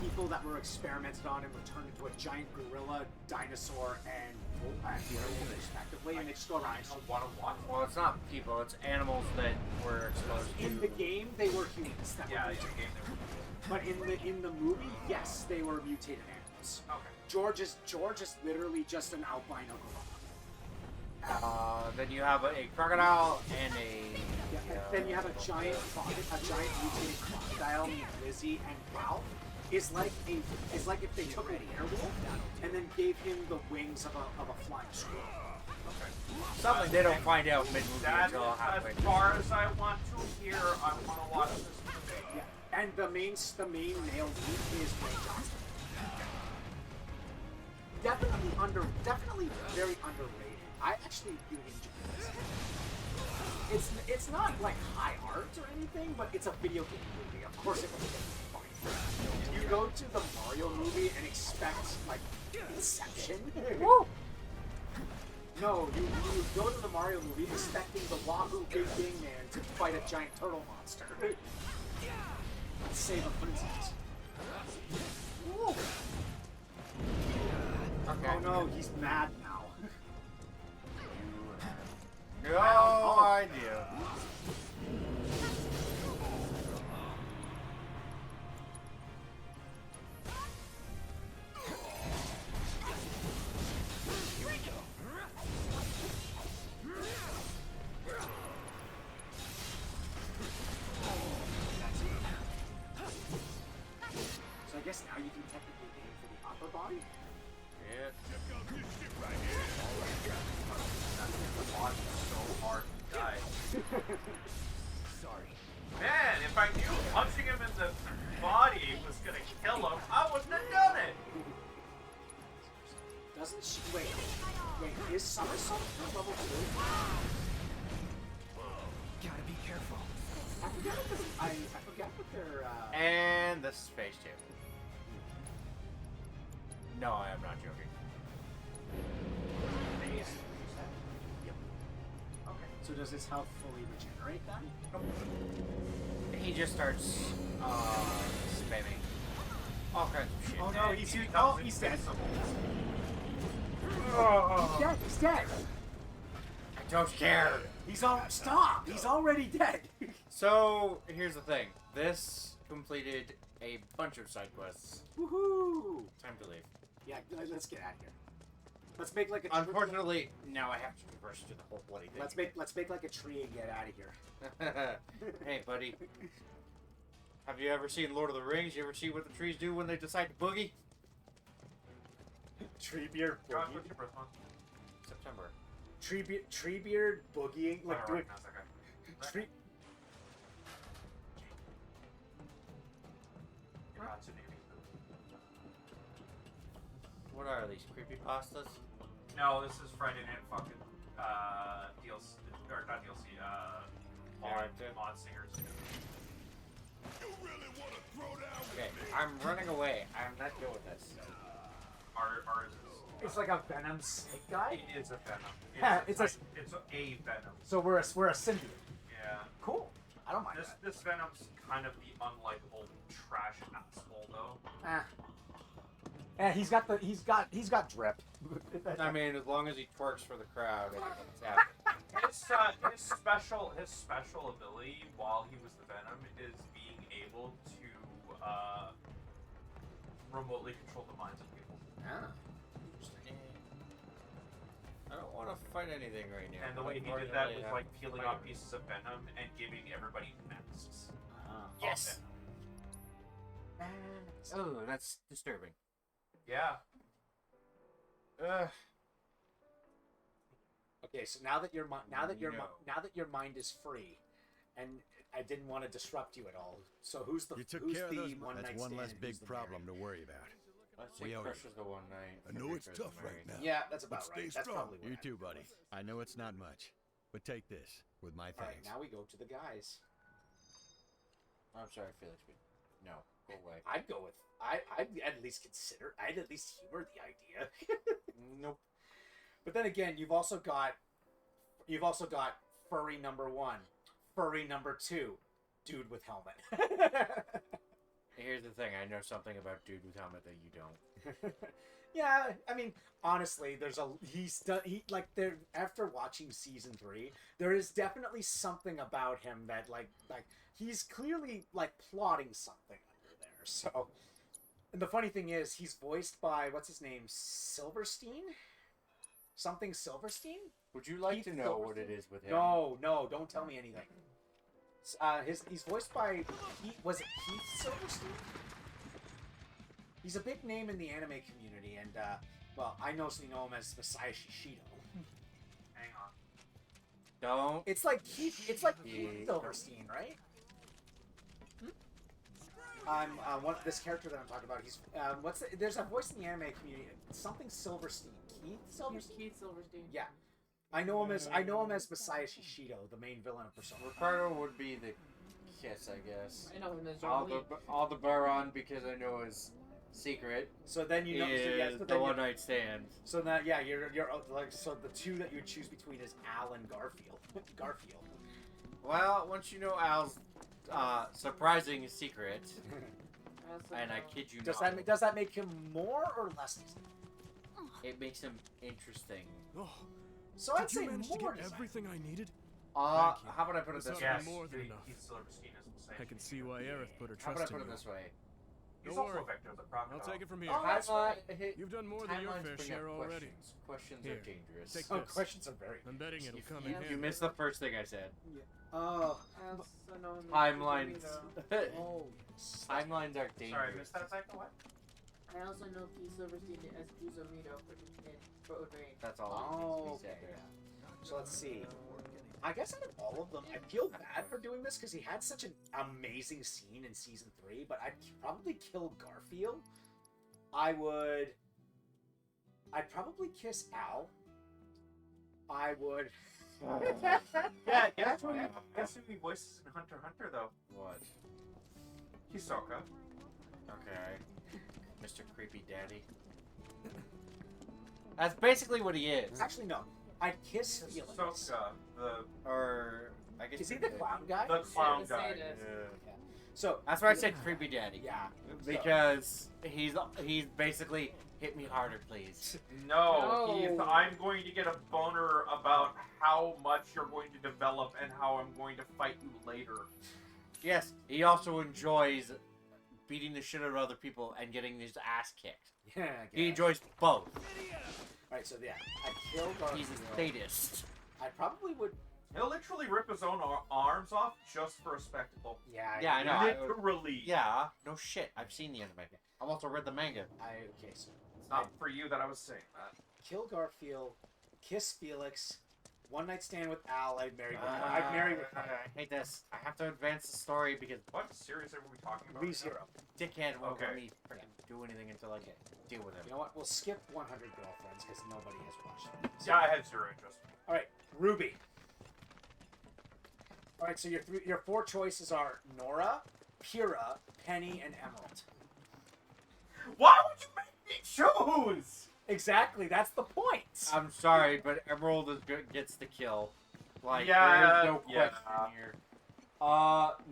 people that were experimented on and were turned into a giant gorilla, dinosaur, and werewolf, respectively, and they just go around. I want to watch. Well, it's not people, it's animals that were exposed to... In the game, they were humans. That Yeah, were in the mutated. game they were. But in the movie, yes, they were mutated animals. Okay. George is literally just an albino gorilla. Then you have a crocodile and a... Yeah, and then you have a giant mutated crocodile named Lizzie, and Ralph is like if they took a werewolf and then gave him the wings of a flying squirrel. Okay. Something they don't find out mid-movie That's until halfway as far as I want to hear. I want to watch this movie. Yeah, and the main male lead is Ray Johnson. Definitely very underrated. I actually really enjoy this. It's not like high art or anything, but it's a video game movie. Of course it was fun. You go to the Mario movie and expect like Inception. Woo! No, you go to the Mario movie expecting the Wahoo Big Bang Man to fight a giant turtle monster. Save a princess. Woo! Okay. Oh no, he's mad now. guess now you can technically aim for the upper body. Yeah. The body's so hard to die. Sorry. Man, if I knew punching him in the body was gonna kill him, I wouldn't have done it. Doesn't she? Wait, is Somersault level 2? Gotta be careful. I forget what their, And this is phase 2. No, I am not joking. phase. Yep. Okay. So does his health fully regenerate then? He just starts spamming all kinds of shit. Oh no, he's dead. He's dead. He's dead. I don't care. Stop! He's already dead. So here's the thing. This completed a bunch of side quests. Woohoo! Time to leave. Yeah, let's get out of here. Let's make like a. Unfortunately, now I have to reverse to the whole bloody thing. Let's make like a tree and get out of here. Hey, buddy. Have you ever seen Lord of the Rings? You ever see what the trees do when they decide to boogie? Treebeard Josh, boogie. what's your birth month? September. Treebeard boogieing like I don't doing. recognize that guy. Tree. You're not Tsunami. What are these creepypastas? No, this is Friday Night fucking DLC, or not DLC, mod singers. Okay, I'm running away. I'm not good with this. Ours is. It's like a Venom snake guy. It is a Venom. Yeah, it's a Venom. So we're a symbiote. Yeah. Cool. I don't mind that. This Venom's kind of the unlikable trash asshole though. Yeah, he's got drip. I mean, as long as he twerks for the crowd, I think it's happening. His special ability while he was the Venom is being able to remotely control the minds of people. Ah. I don't want to fight anything right now. And the way he did that was like peeling off pieces of Venom and giving everybody masks. Yes. Oh, that's disturbing. Yeah. Okay, so now that your mind is free, and I didn't want to disrupt you at all. So who's the You took who's care of the those. one That's night one stand less and big who's the problem married? to worry about. Let's We say owe Crush you. is the one night. I know it's tough right now. Yeah, that's about But right. stay That's strong. probably what You I too, would buddy. guess. I know it's not much, but take this with my All right, thanks. now we go to the guys. I'm sorry, Felix. No, go away. I'd go with. I'd at least consider. I'd at least humor the idea. Nope. But then again, you've also got furry number 1, furry number 2, dude with helmet. Here's the thing. I know something about dude with helmet that you don't. Yeah, I mean, honestly, after watching season 3, there is definitely something about him that like he's clearly like plotting something under there. So, and the funny thing is, he's voiced by what's his name, Silverstein, something Silverstein. Would you like Keith to know Silverstein? what it is with him? No, don't tell me anything. He's voiced by was it Keith Silverstein? He's a big name in the anime community, and well, I mostly know him as Messiah Shishido. Hang on. Don't. It's like Keith Silverstein, right? This character that I'm talking about. He's there's a voice in the anime community. Something Silverstein. Keith Silverstein. Keith Silverstein. Yeah, I know him as Messiah Shishido, the main villain of Persona. Ricardo would be the kiss, I guess. I know him as Aldebaran, because I know his secret. So then you know is the one night stand. So now, yeah, you're like, so the two that you would choose between is Al and Garfield. Garfield. Well, once you know Al's surprising secret, and I kid you not, Does that make him more or less? it makes him interesting. Oh, So I'd did you say manage more. to get design. everything I needed? How Thank you. about I put it This this ought way? to be more than Keith enough. Silverstein is the same. I can see why Aerith put her How trust about I in put it you. this way? He's Don't also worry. Victor the Crocodile. I'll take it from here. Oh, that's right. You've done more than your Timelines fair bring share up already. Questions Here, are dangerous. take Oh, this. questions are very. I'm betting it'll come in You handy. missed the first thing I said. Oh. Timelines. Oh, yes. Timelines are Sorry, I dangerous. missed that second one. I also know Key Silverstein as Juzomito in Code Vein. That's all Oh, needs to be okay. said. So let's see. I guess out of all of them, I feel bad for doing this because he had such an amazing scene in season 3. But I'd probably kill Garfield. I'd probably kiss Al. I would. Yeah, guess who he voices in Hunter x Hunter though? What? Hisoka. Okay. Mr. Creepy Daddy. That's basically what he is. Actually, no. I'd kiss Felix. Hisoka, Or I guess Is he the clown guy? the clown Yeah, guy. the sadist. Yeah. So That's why I said Creepy Daddy. yeah, Because he's basically hit me harder, please. No, No. Heath, I'm going to get a boner about how much you're going to develop and how I'm going to fight you later. Yes, he also enjoys beating the shit out of other people and getting his ass kicked. yeah. I He guess. enjoys both. All right, so yeah, I'd kill Garfield. He's a sadist. I probably would. He'll literally rip his own arms off just for a spectacle. Yeah. Yeah, I know. Literally. Yeah, no shit. I've seen the anime. I've also read the manga. Okay, so It's not for you that I was saying that. kill Garfield, kiss Felix, one night stand with Al. I'd marry. I'd marry with I hate this. I have to advance the story because What series are we talking about? ReZero. dickhead won't let Okay. me freaking do anything until I deal with him. You know what? We'll skip 100 Girlfriends because nobody has watched it. So- Yeah, I had zero interest. All right, Ruby. All right, so your 4 choices are Nora, Pyrrha, Penny, and Emerald. Why would you make me choose? Exactly, that's the point. I'm sorry, but Emerald is good, gets the kill. Like, Yeah, there's no yeah. question here.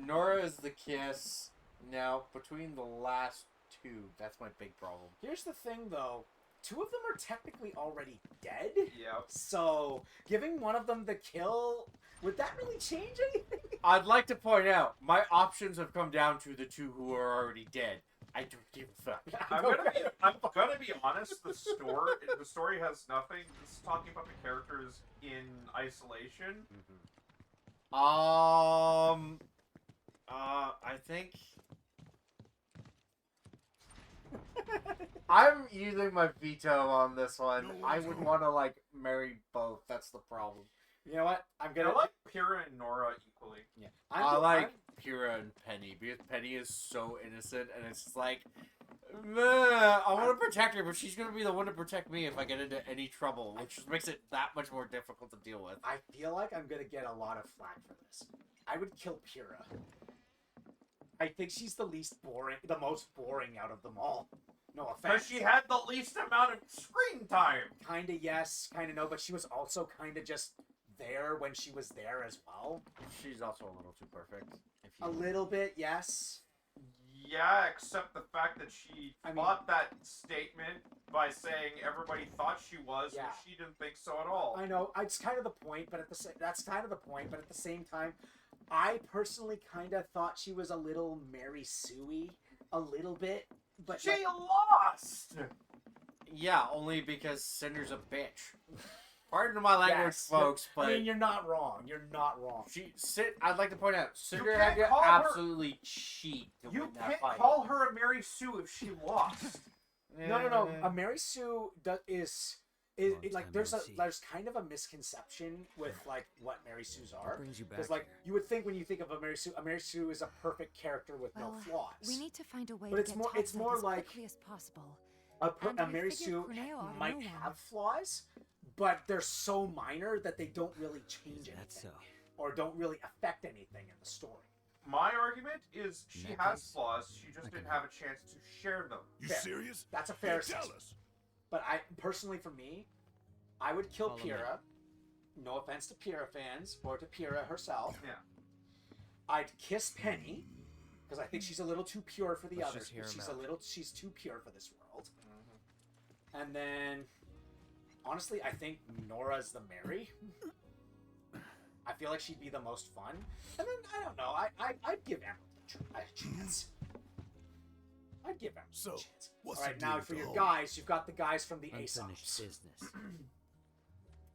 Nora is the kiss. Now, between the last 2, that's my big problem. Here's the thing, though. 2 of them are technically already dead. Yep. So, giving one of them the kill, would that really change anything? I'd like to point out, my options have come down to the 2 who are already dead. I don't give a fuck. I'm gonna be honest. The story has nothing. This is talking about the characters in isolation. I think I'm using my veto on this one. I would want to like marry both. That's the problem. You know what? I'm I gonna like Pyrrha and Nora equally. Yeah. I like Pyrrha and Penny because Penny is so innocent, and it's just like, I want to protect her, but she's gonna be the one to protect me if I get into any trouble, which just makes it that much more difficult to deal with. I feel like I'm gonna get a lot of flack for this. I would kill Pyrrha. I think she's the most boring out of them all. No offense. Because she had the least amount of screen time. Kinda yes, kinda no, but she was also kinda just there when she was there as well. She's also a little too perfect. A little bit, yes. Yeah, except the fact that she fought that statement by saying everybody thought she was, Yeah. and she didn't think so at all. I know it's kind of the point, but that's kind of the point. But at the same time, I personally kind of thought she was a little Mary Sue-y, a little bit. But She like, lost. Yeah, only because Cinder's a bitch. Pardon my language, yes, folks, but I mean, you're not wrong. You're not wrong. I'd like to point out, Cinder can't had to call her- absolutely cheat to You win that can't fight. call her a Mary Sue if she lost. No. A Mary Sue is like there's kind of a misconception with like what Mary Sues are. brings you back Because like here? you would think when you think of a Mary Sue is a perfect character with no flaws. We need to find a way But to it's get more- it's Topside more as like- quickly as possible. A And I Mary figured Sue Corneo ought to might know one. have flaws, but they're so minor that they don't really change anything or don't really affect anything in the story. My argument is she that has case, flaws, she just didn't have a chance to share them. You Fair. serious? That's a fair Tell assessment. us. But I personally, for me, I would kill Follow me. Pyrrha. No offense to Pyrrha fans or to Pyrrha herself. Yeah. I'd kiss Penny because I think she's a little too pure for the Let's others. just hear 'em out. She's too pure for this world. And then, honestly, I think Nora's the Mary. I feel like she'd be the most fun. And then I don't know. I'd give Emerald a chance. I'd give him a So, chance. what's All right, the deal now with for the your hole? guys, you've got the guys from the Unfinished Aesops. business.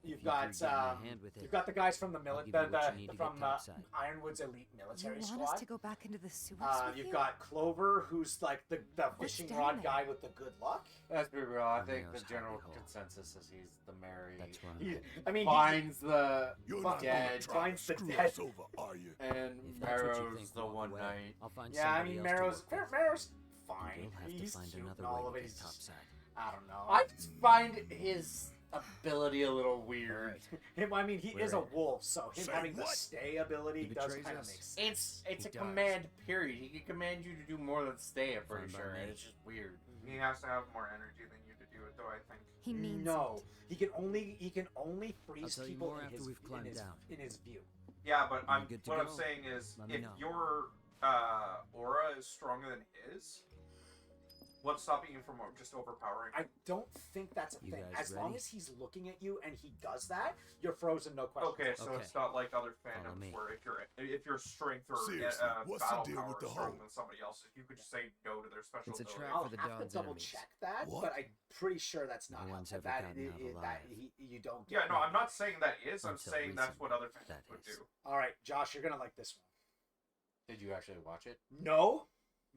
You've If you're got getting a hand with it, you've got the guys from the I'll give you what you need to get from topside. Ironwood's elite You military want squad. us to go back into the sewers with You've you? got Clover, who's like the fishing down rod there? guy with the good luck. Let's be real. I think Romeo's the general happy hole. consensus is he's the Mary. That's where I'm He, headed. I mean, Finds the You're not dead, gonna try to finds the screw dead. us over, are you? and If that's what you Marrow's think, the walk one away. night. I'll find yeah, I somebody mean, else to work with. Marrow's But fine. You'll have to He's find cute another and all way of to it. get He's, topside. I don't know. I just find his ability a little weird. I mean, he is a We're in. wolf, so him Say having the what? stay ability He does betrays kind of us. make sense. It's He a does. command period. He can command you to do more than stay. I'm pretty Fine by sure, me. and it's just weird. He has to have more energy than you to do it, though. I think. He means No, it. he can only freeze tell you people more in after his, we've climbed down. in his view. Yeah, but When I'm you're good to what I'm go, saying is, let me if know. your aura is stronger than his, what's stopping you from just overpowering? I don't think that's a You thing. guys As long ready? as he's looking at you and he does that, you're frozen, no question. Okay, so Okay. it's not like other Follow fandoms me. where if your strength or Seriously, what's the battle deal power with the is stronger hole? than somebody else's, you could just say no to their special It's a ability. trap I'll for the have to Dawn's double enemies. check that, What? but I'm pretty sure that's not No one's how, ever that, gotten out alive. you don't get. Yeah, no, I'm not saying that is. I'm Until saying that's what other recently, fandoms that would is. do. All right, Josh, you're gonna like this one. Did you actually watch it? No,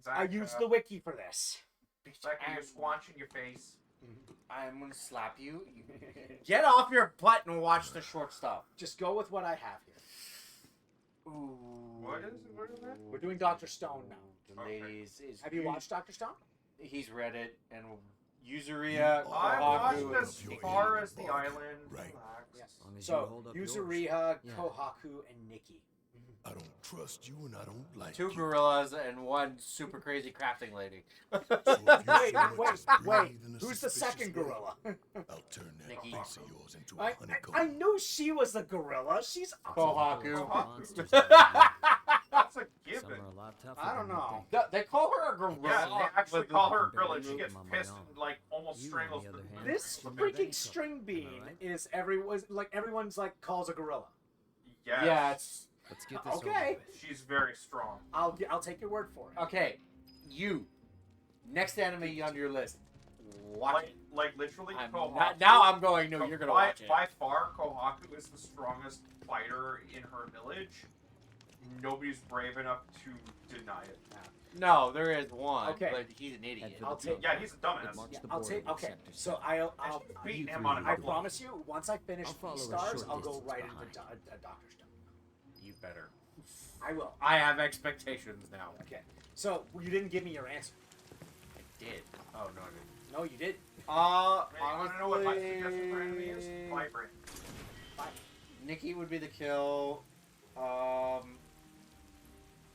Zach, I used the wiki for this. Zach, you're squanching your face. I'm gonna slap you. Get off your butt and watch the short stuff. Just go with what I have here. Ooh. What is it? What is that? We're doing Dr. Stone now. The ladies is. Have you watched Dr. Stone? He's read it, and Yuzuria. I I Kohaku, watched as You're far in as the the island. right. Relax. Yeah. As long as you So, hold up yours. Yuzuriha, Yeah. Kohaku, and Nikki. I don't trust you and I don't like Two you. gorillas and one super crazy crafting lady. So if you Wait, so much as wait. breathe in a Who's the suspicious second way, gorilla? I'll turn that Nikki. face of yours into a I honeycomb. knew she was a gorilla. She's Kohaku. Monsters That's a Some given. are a lot tougher I don't than you know. think. They call her a gorilla. Yeah, they actually with the- call her a barely gorilla. and She move gets them on my pissed own. and like almost You, on strangles the other hand, This shouldn't have any freaking trouble. string bean Am I right? is everyone's like calls a gorilla. Yes. Yeah, it's Let's get this Okay. over with. She's very strong. I'll take your word for it. okay. You. Next anime on your list. Watch Like, it. like literally, Not, now I'm going. No, you're gonna by, watch it. By far, Kohaku is the strongest fighter in her village. Nobody's brave enough to deny it. No, there is one. Okay. But he's an idiot. Head for I'll the take- top. Yeah, he's a dumbass. March Yeah, the I'll border take. with Okay, sector so seven. I'll Beat You him three on a will I couple. promise you, once I finish I'll follow a Stars, short I'll go distance right into behind. Dr. Stone. You better. I will. I have expectations now. Okay. So you didn't give me your answer. I did. Oh no, I didn't. No, you did. Man, you want to know what my suggestion for anime is? Vibrant. Nikki would be the kill.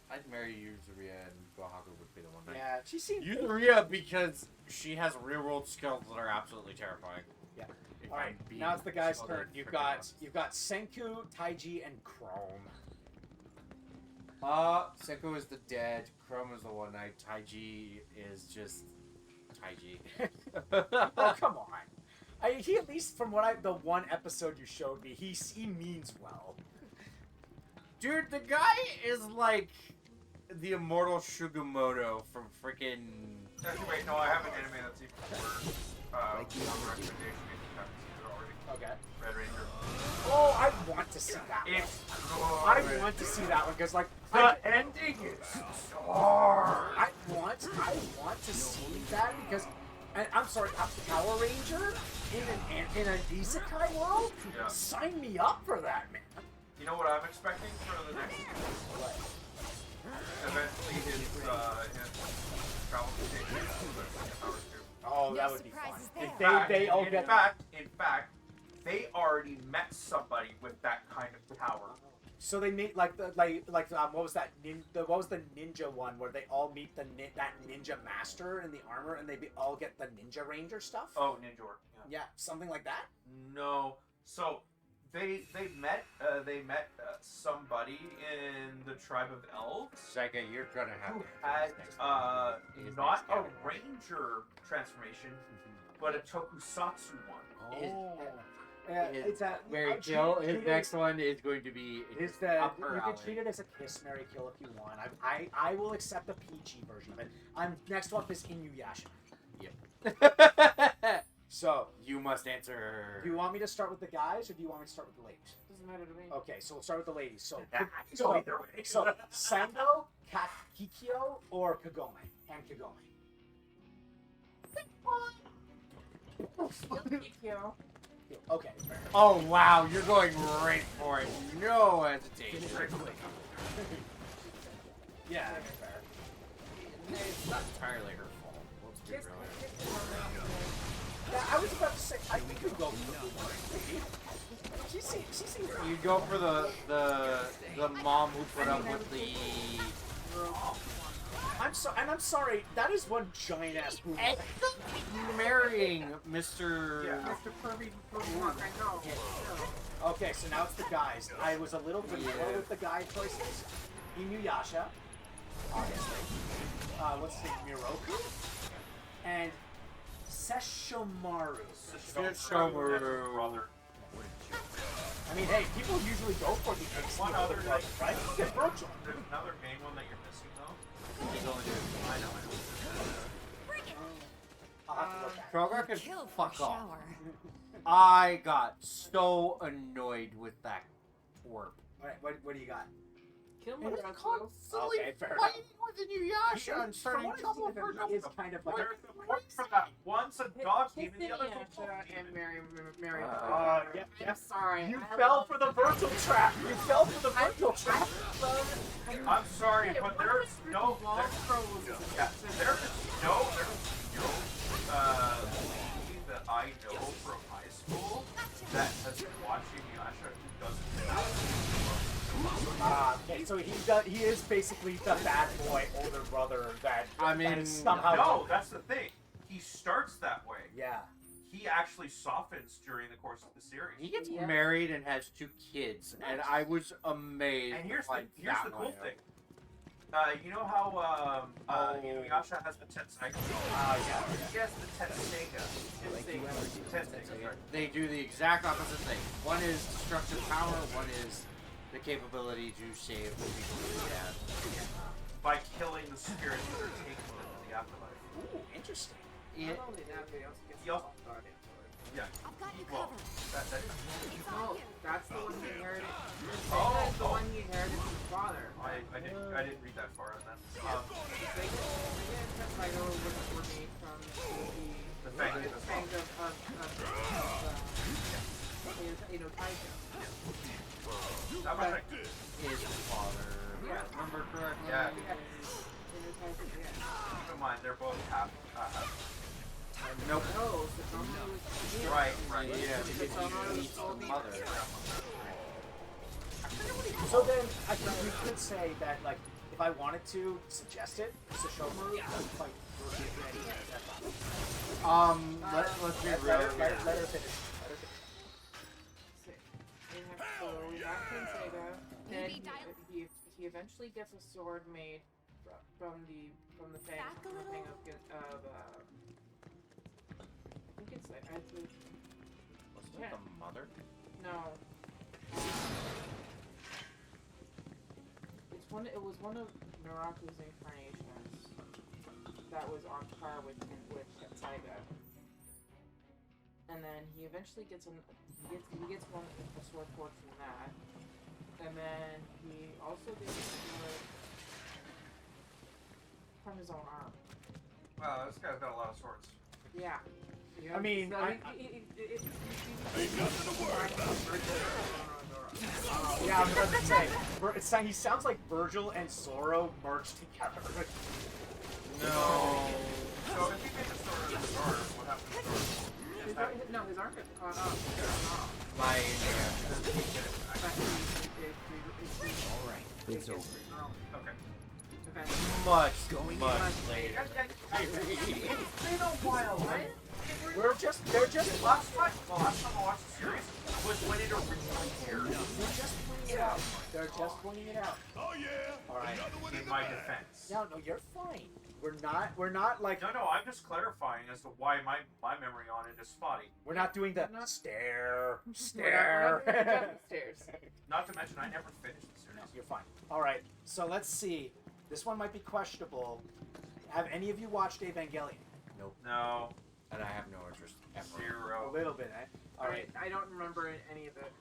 I'd marry Yuzuria and Kohaku would be the one. Yeah, she seemed. Yuzuria because she has real world skills that are absolutely terrifying. Yeah. If All right. I'm being Now it's the guy's totally turn. freaking honest. You've got Senku, Taiji, and Chrome. Senku is the dead. Chrome is the one night. Taiji is just Taiji. Oh come on. He at least from the one episode you showed me, he means well. Dude, the guy is like the immortal Shugamoto from freaking. Actually, wait, no, I have an anime that's even worse. On recommendation if you haven't seen it already. Okay. Red Ranger. Oh, I want to see that one. It's I want to see that one because like the ending is hard. I want to see that because I'm sorry, a Power Ranger in an isekai world? Yeah. Sign me up for that, man. You know what I'm expecting for the next? Eventually, his travel station. Oh, No that would be surprises fun. there. They all in get fact, they already met somebody with that kind of power. so they meet what was that what was the ninja one where they all meet that ninja master in the armor and they all get the Ninja Ranger stuff? Oh, Ninja Orc. Yeah, something like that. No. So they met somebody in the tribe of elves Sega, you're gonna have who to had his not next a category. ranger transformation, but a tokusatsu one. Is, It's a Mary treat kill. it- His treat it next as- one is going to be Is the up you her can alley. treat it as a kiss, Mary kill if you want. I will accept the PG version of it. Next up is Inuyasha. Yep. So you must answer. do you want me to start with the guys or do you want me to start with the ladies? Doesn't matter to me. Okay, so we'll start with the ladies. So Go either way. So Sando, Kikyo, or Kagome, and Kagome. Kikyo. Okay, fair. Oh wow, you're going right for it. No hesitation. Yeah, fair. It's not entirely her fault. Let's be real. Yeah, I was about to say I think we go for She seems You go for the mom who put up with the. I'm sorry. That is one giant ass movie. Marrying Mr. Mr. Kirby, I know. Okay, so now it's the guys. I was a little vanilla with the guy choices. Inuyasha, obviously. What's his name? Miroku, and Sesshomaru. Sesshomaru. Brother. I mean, hey, people usually go for the ex One other, brother, right? Look at Virgil. There's another main one that you're missing though. He's only doing. I know. I'll have to look at it. Kroger can Kill for fuck off. shower. I got so annoyed with that orb. Alright, what do you got? Kill It was Muraku. constantly Okay, fair fighting with Inuyasha and starting trouble for He is kind of like There's a point for that. One's a dog team and the other's a wolf Inuyasha team. and Mary. yeah. I'm sorry. You I fell love- for the Virgil trap. You fell for the Virgil trap. I'm sorry, but there's no Wall Pros. yeah, there's no lady that I know from high school that has watched Inuyasha who doesn't have Okay, so he is basically the bad boy older brother that I mean, that is somehow No, that's the thing. He starts that way. yeah. He actually softens during the course of the series. He gets Yeah. married and has 2 kids, and I was amazed. And here's by the that cool one. thing. You know how Inuyasha has the Tenseiga? Yeah. He has the Tenseiga. Tenseiga, sorry. They do the exact opposite thing. One is destructive power, one is the capability to save the people who have. By killing the spirits that are taken into the afterlife. Ooh, interesting. It, Not only that, but he also gets He also- the guardian sword. Yeah. I've got you Well, covered. that No, that's the one he inherited. Oh, That's the oh. one he inherited from his father. I didn't read that far on that. They get Tenseigo were made from The Fangs as well. fangs of Taika. That was like, his father. Yeah. Remember correctly? yeah. Yeah. Keep in mind, they're both half. Nope. No, Satomaru was yeah. Right. Yeah, Satomaru because was all the the mother. So then I think we could say that like if I wanted to suggest it, Sesshomaru would fight Virgil. Let's be real Let here. her finish. Let her finish. So we got Tenseiga. Then Maybe he eventually gets a sword made from the fang Back a little. of I think it's like Wasn't it the mother? no. It was one of Miraku's incarnations that was on par with Tenseiga. And then he eventually gets a sword forged from that. And then he also gets a sword from his own arm. Wow, this guy's got a lot of swords. Yeah. I mean, yeah, I was about to say, he sounds like Virgil and Zoro merged together. No. So if he made the sword of his arm, what happened to his arm? His arm gets caught up. My Alright, it's over. Okay. much later. It's been a while, right? They're just Last time I watched the series was when it originally aired. They're just pointing it out. Oh yeah! Alright, in my defense. No, you're fine. We're not like. No, I'm just clarifying as to why my memory on it is spotty. We're not doing the stare. We're not doing the stairs. Not to mention, I never finished the series. No, you're fine. All right, so let's see. This one might be questionable. Have any of you watched Evangelion? Nope. No. And I have no interest ever. A Zero. little bit, eh? All right. I don't remember any of it.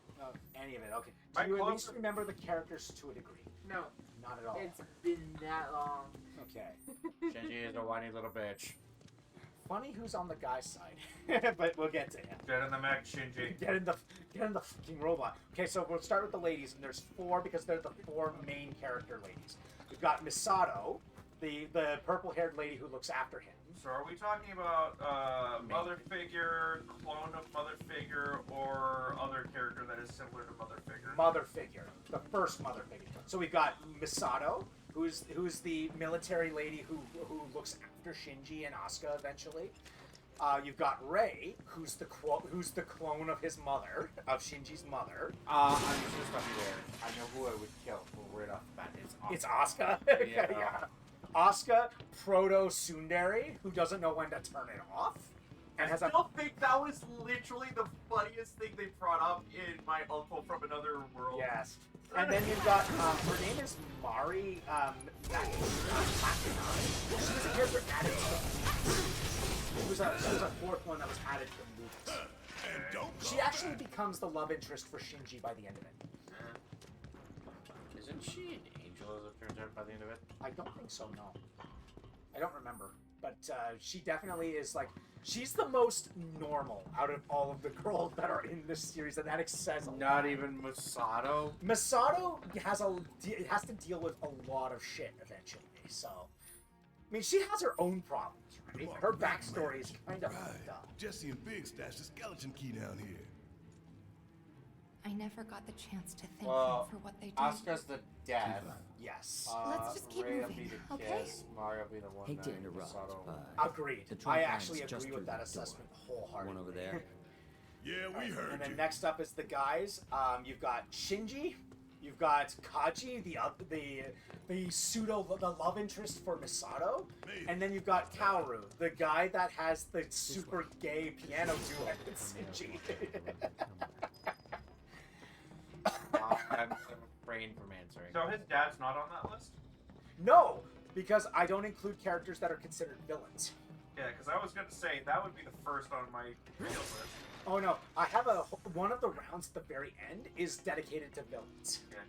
Any of it? Okay. My Do you at close- least remember the characters to a degree? No, Not at all. it's been that long. Okay. Shinji is a whiny little bitch. Funny who's on the guy's side, but we'll get to him. Get in the mech, Shinji. Get in the fucking robot. Okay, so we'll start with the ladies, and there's 4 because they're the 4 main character ladies. We've got Misato, the purple-haired lady who looks after him. So are we talking about Mother Figure, clone of Mother Figure, or other character that is similar to Mother Figure? Mother Figure, the first Mother Figure. So we've got Misato, who's the military lady who looks after Shinji and Asuka eventually. You've got Rei, who's the clone of his mother, of Shinji's mother. I'm just gonna stop you there. I know who I would kill right off the bat. It's Asuka. Yeah. Yeah. Asuka, proto Tsundere, who doesn't know when to turn it off, and has I still think that was literally the funniest thing they brought up in My Uncle from Another World. Yes. And then you've got her name is Mari Makinai. She was a character added to the movies. She was a 4th one that was added to the movies. She actually becomes the love interest for Shinji by the end of it. Isn't she an angel as it turns out by the end of it? I don't think so, no. I don't remember. But she definitely is like, she's the most normal out of all of the girls that are in this series, and that says a lot. Not even Masato? Masato has to deal with a lot of shit eventually, so. I mean, she has her own problems, right? Her backstory is kind of fucked up. Jesse and Big stashed a skeleton key down here. I never got the chance to thank Well, them for what they did. Asuka's the death. Yes. Let's just keep Rei will moving, be the okay? kiss. Mario will be the one Hate to that interrupt, Masato. but Agreed. the trunk I line's actually just agree through with that door. assessment wholeheartedly. One over there. Yeah, we heard And then you. next up is the guys. You've got Shinji. You've got Kaji, the love interest for Misato, and then you've got Kaoru, the guy that has the super gay piano duet with Shinji. I'm refrain from answering. So his dad's not on that list? No, because I don't include characters that are considered villains. Yeah, because I was going to say that would be the first on my real list. Oh no, I have one of the rounds at the very end is dedicated to villains. Okay.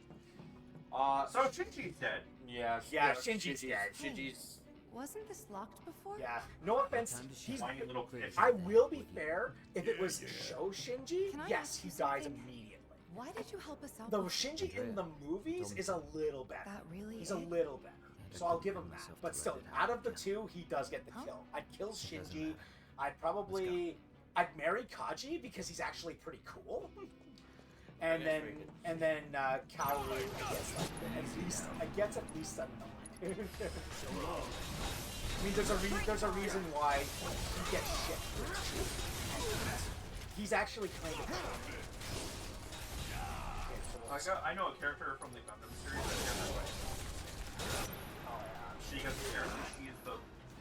So Shinji's dead. Yeah, Shinji's dead. Shinji's. Wasn't this locked before? Yeah, no offense. He's, Whiny little bitch. I will be fair. If it was Show Shinji, Can I yes, ask he you dies something? immediately. Why did you help us out? Though with- Shinji in the movies is a little better. That really He's a it? little better. So I'll give him that. But still, out of the two, he does get the kill. I'd kill Shinji. I'd marry Kaji because he's actually pretty cool. And then Kaoru gets at least annoyed. I mean, there's a reason why he gets shit. He's actually kind of charming. I know a character from the Gundam series that gets away. She gets the character. She is the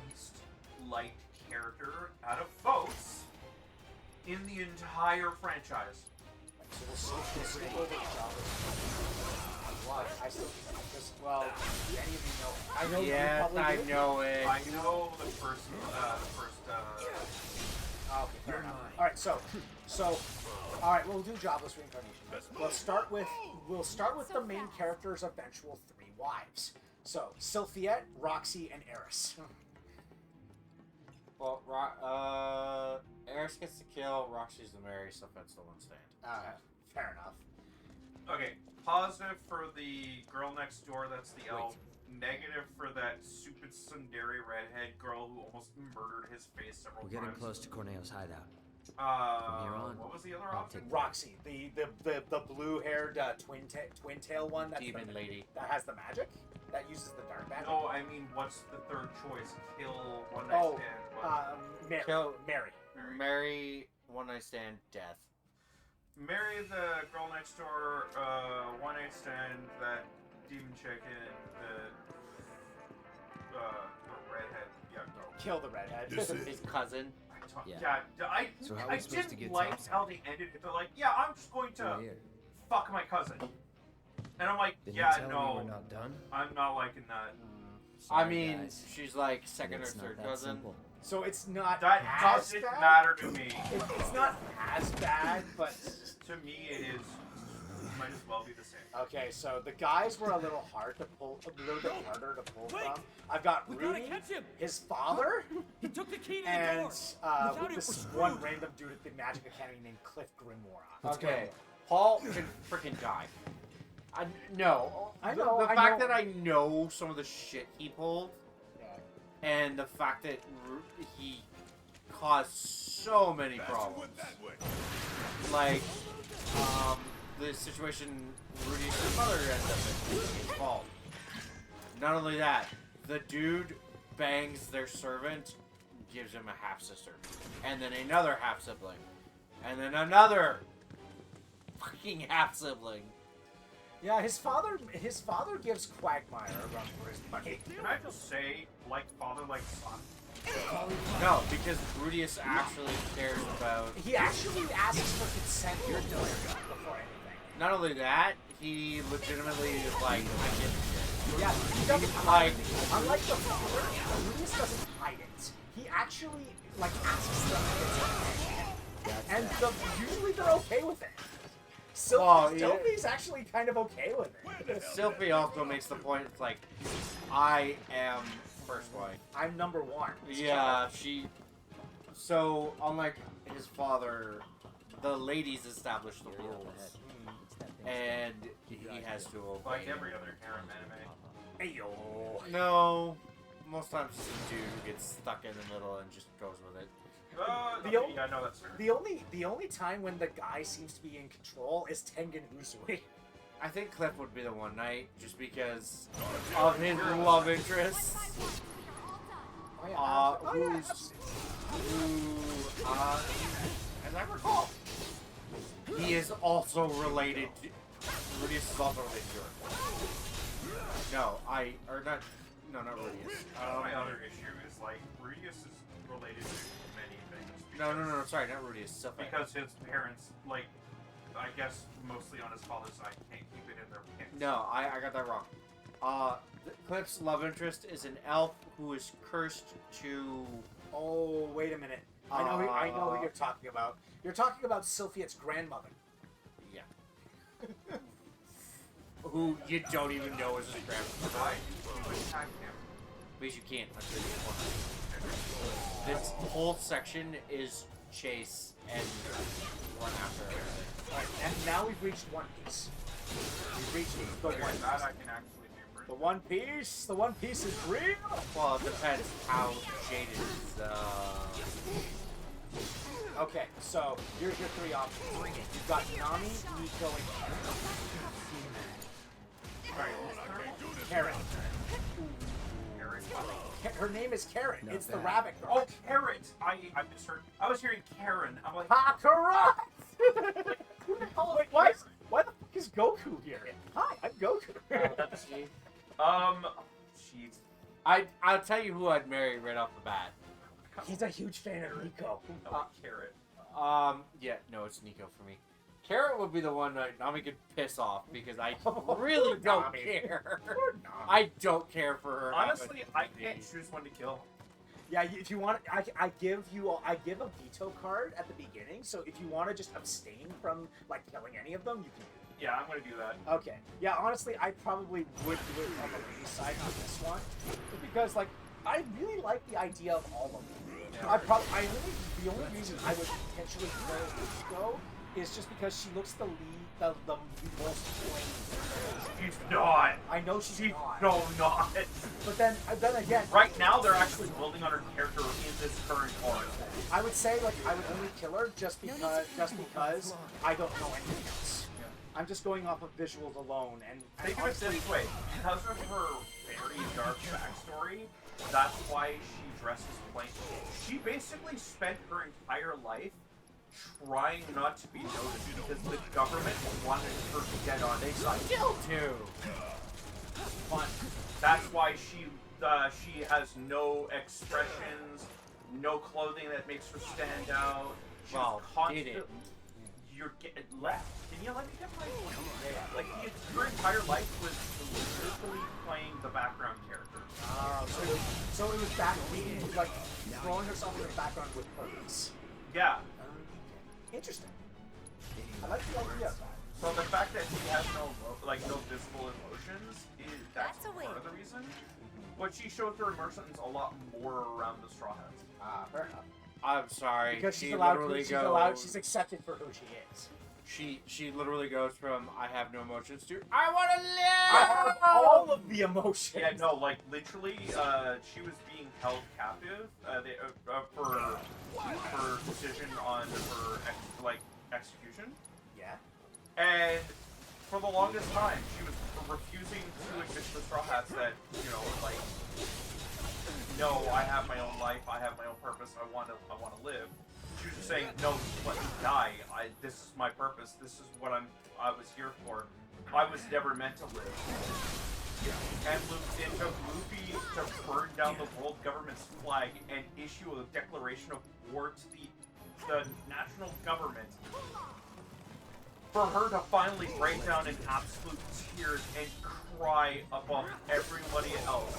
least liked character out of both in the entire franchise. So we'll skip over Why? I still just any of you know. I know. Yes, you probably I do. know it. I know the first. Okay, fair enough. All right, so, all right, we'll do jobless reincarnation. We'll start with the main character's eventual 3 wives. So, Sylphiette, Roxy, and Eris. Well, Eris gets the kill, Roxy's the marry, so that's the one stand. Fair enough. Okay, positive for the girl next door. That's the elf. Negative for that stupid tsundere redhead girl who almost murdered his face several We're times. getting close to Corneo's hideout. From here on, what was the other I'll option? take Roxy, the blue-haired twin tail one that's Demon lady. that has the magic that uses the dark magic. No, I mean, what's the third choice? Kill one night stand. What? Mary. Mary. Marry, one night stand, death. Marry the girl next door, one night stand, that demon chick, and the redhead kill the redhead. That's it. His cousin. Yeah, So how are I we supposed to didn't get like Thompson? how they ended it. They're like, yeah, I'm just going to We're here. fuck my cousin. And I'm like, Then yeah, you tell me no, we're not done? I'm not liking that. I Sorry, mean, guys. she's like second or It's not third that cousin. simple. So it's not That as doesn't bad. matter to me. It's not as bad, but To me, it is. Might as well be the same. okay. So the guys were a little hard to pull, a little bit harder to pull from. I've got We gotta Rudy, catch him. his father, He took the key to the and door. Without it, this we're one screwed. random dude at the Magic Academy named Cliff Grimoire. Okay, Paul can freaking die. No, I know, The I fact know. that I know some of the shit he pulled, and the fact that he caused so many problems, like the situation Rudy's mother ended up in, his fault. Not only that, the dude bangs their servant, gives him a half sister, and then another half sibling, and then another fucking half sibling. Yeah, his father gives Quagmire a run for his money. Can I just say, like father, like son? No, because Rudius actually cares about. He actually asks for consent before anything. Not only that, he legitimately is like, I give a shit. Yeah, he doesn't Like, unlike the father, Rudius doesn't hide it. He actually like asks them if it's okay, and usually they're okay with it. Sylvie's actually kind of okay with it. Sylvie also makes the point. It's like, I am first wife. I'm number one. Yeah, she. So unlike his father, the ladies establish the rules, and he has to obey. Like every other harem anime. Ayo. No, most times it's the dude who gets stuck in the middle and just goes with it. Yeah, no, that's fair. The only time when the guy seems to be in control is Tengen Uzui. I think Cliff would be the one night, just because of his love interest. As I recall, he is also related to. Rudius is also related to her. No, not Rudius. My other issue is like Rudius is related to many things. No, sorry, not Rudius. Sylph. Because his parents, like, I guess mostly on his father's side, can't keep it in their pants. No, I got that wrong. Cliff's love interest is an elf who is cursed to. Oh, wait a minute. I know who you're talking about. You're talking about Sylphia's grandmother. Yeah. Who you don't even know is his grandmother. Why did you attack him? Because you can't. This whole section is chase and run after everything. Alright, and now we've reached One Piece. We've reached the One That Piece. I can actually do for The One Piece. The One Piece is real. Well, it depends how jaded is. Okay, so here's your three options. You've got Nami, Nico, and Karen. Her name is Karen. Not It's the bad. rabbit girl. Oh, Carrot! I misheard. I was hearing Karen. I'm like, Ha, correct! Wait, why the fuck is Goku here? Hi, I'm Goku. jeez. I'll tell you who I'd marry right off the bat. He's a huge fan of Nico. Carrot. Yeah, no, it's Nico for me. Carrot would be the one that Nami could piss off because I really don't Nami. care. Poor Nami. I don't care for her. Honestly, I can't choose when to kill. Yeah, if you want, I give a veto card at the beginning. So if you want to just abstain from like killing any of them, you can. Yeah, I'm gonna do that. Okay. Yeah, honestly, I probably would do it on the lady side on this one, just because like I really like the idea of all of them. Yeah. The only reason I would potentially kill Nico is just because she looks the most plain. She's not. I know she's not. No, not. But then again, Right now, they're actually building on her character in this current arc. I would say like I would only kill her just because I don't know anything else. I'm just going off of visuals alone, and Think of it this way: because of her very dark backstory, that's why she dresses plain. She basically spent her entire life trying not to be noticed because the government wanted her to get on their side. Still do. But that's why she She has no expressions, no clothing that makes her stand out. She's Well, constant. did it? You're getting left. Can you let me get my point? Like her entire life was literally playing the background character. So it was back, like throwing herself in the background with purpose. Yeah. Interesting. I like the idea of that. So the fact that she has no visible emotions that's a part of the reason. But she shows her emotions a lot more around the Straw Hats. Fair enough. I'm sorry. Because she she's allowed, literally she's goes, allowed, she's accepted for who she is. She literally goes from I have no emotions to I want to live. I have all of the emotions. Yeah, no, like literally, she was being held captive for decision on her execution. Yeah. And for the longest time, she was refusing to admit to the Straw Hats that, like, no, I have my own life, I have my own purpose, I want to live. She was just saying, no, let me die. This is my purpose. This is what I was here for. I was never meant to live. And it took Luffy to burn down the world government's flag and issue a declaration of war to the national government for her to finally break down in absolute tears and cry above everybody else.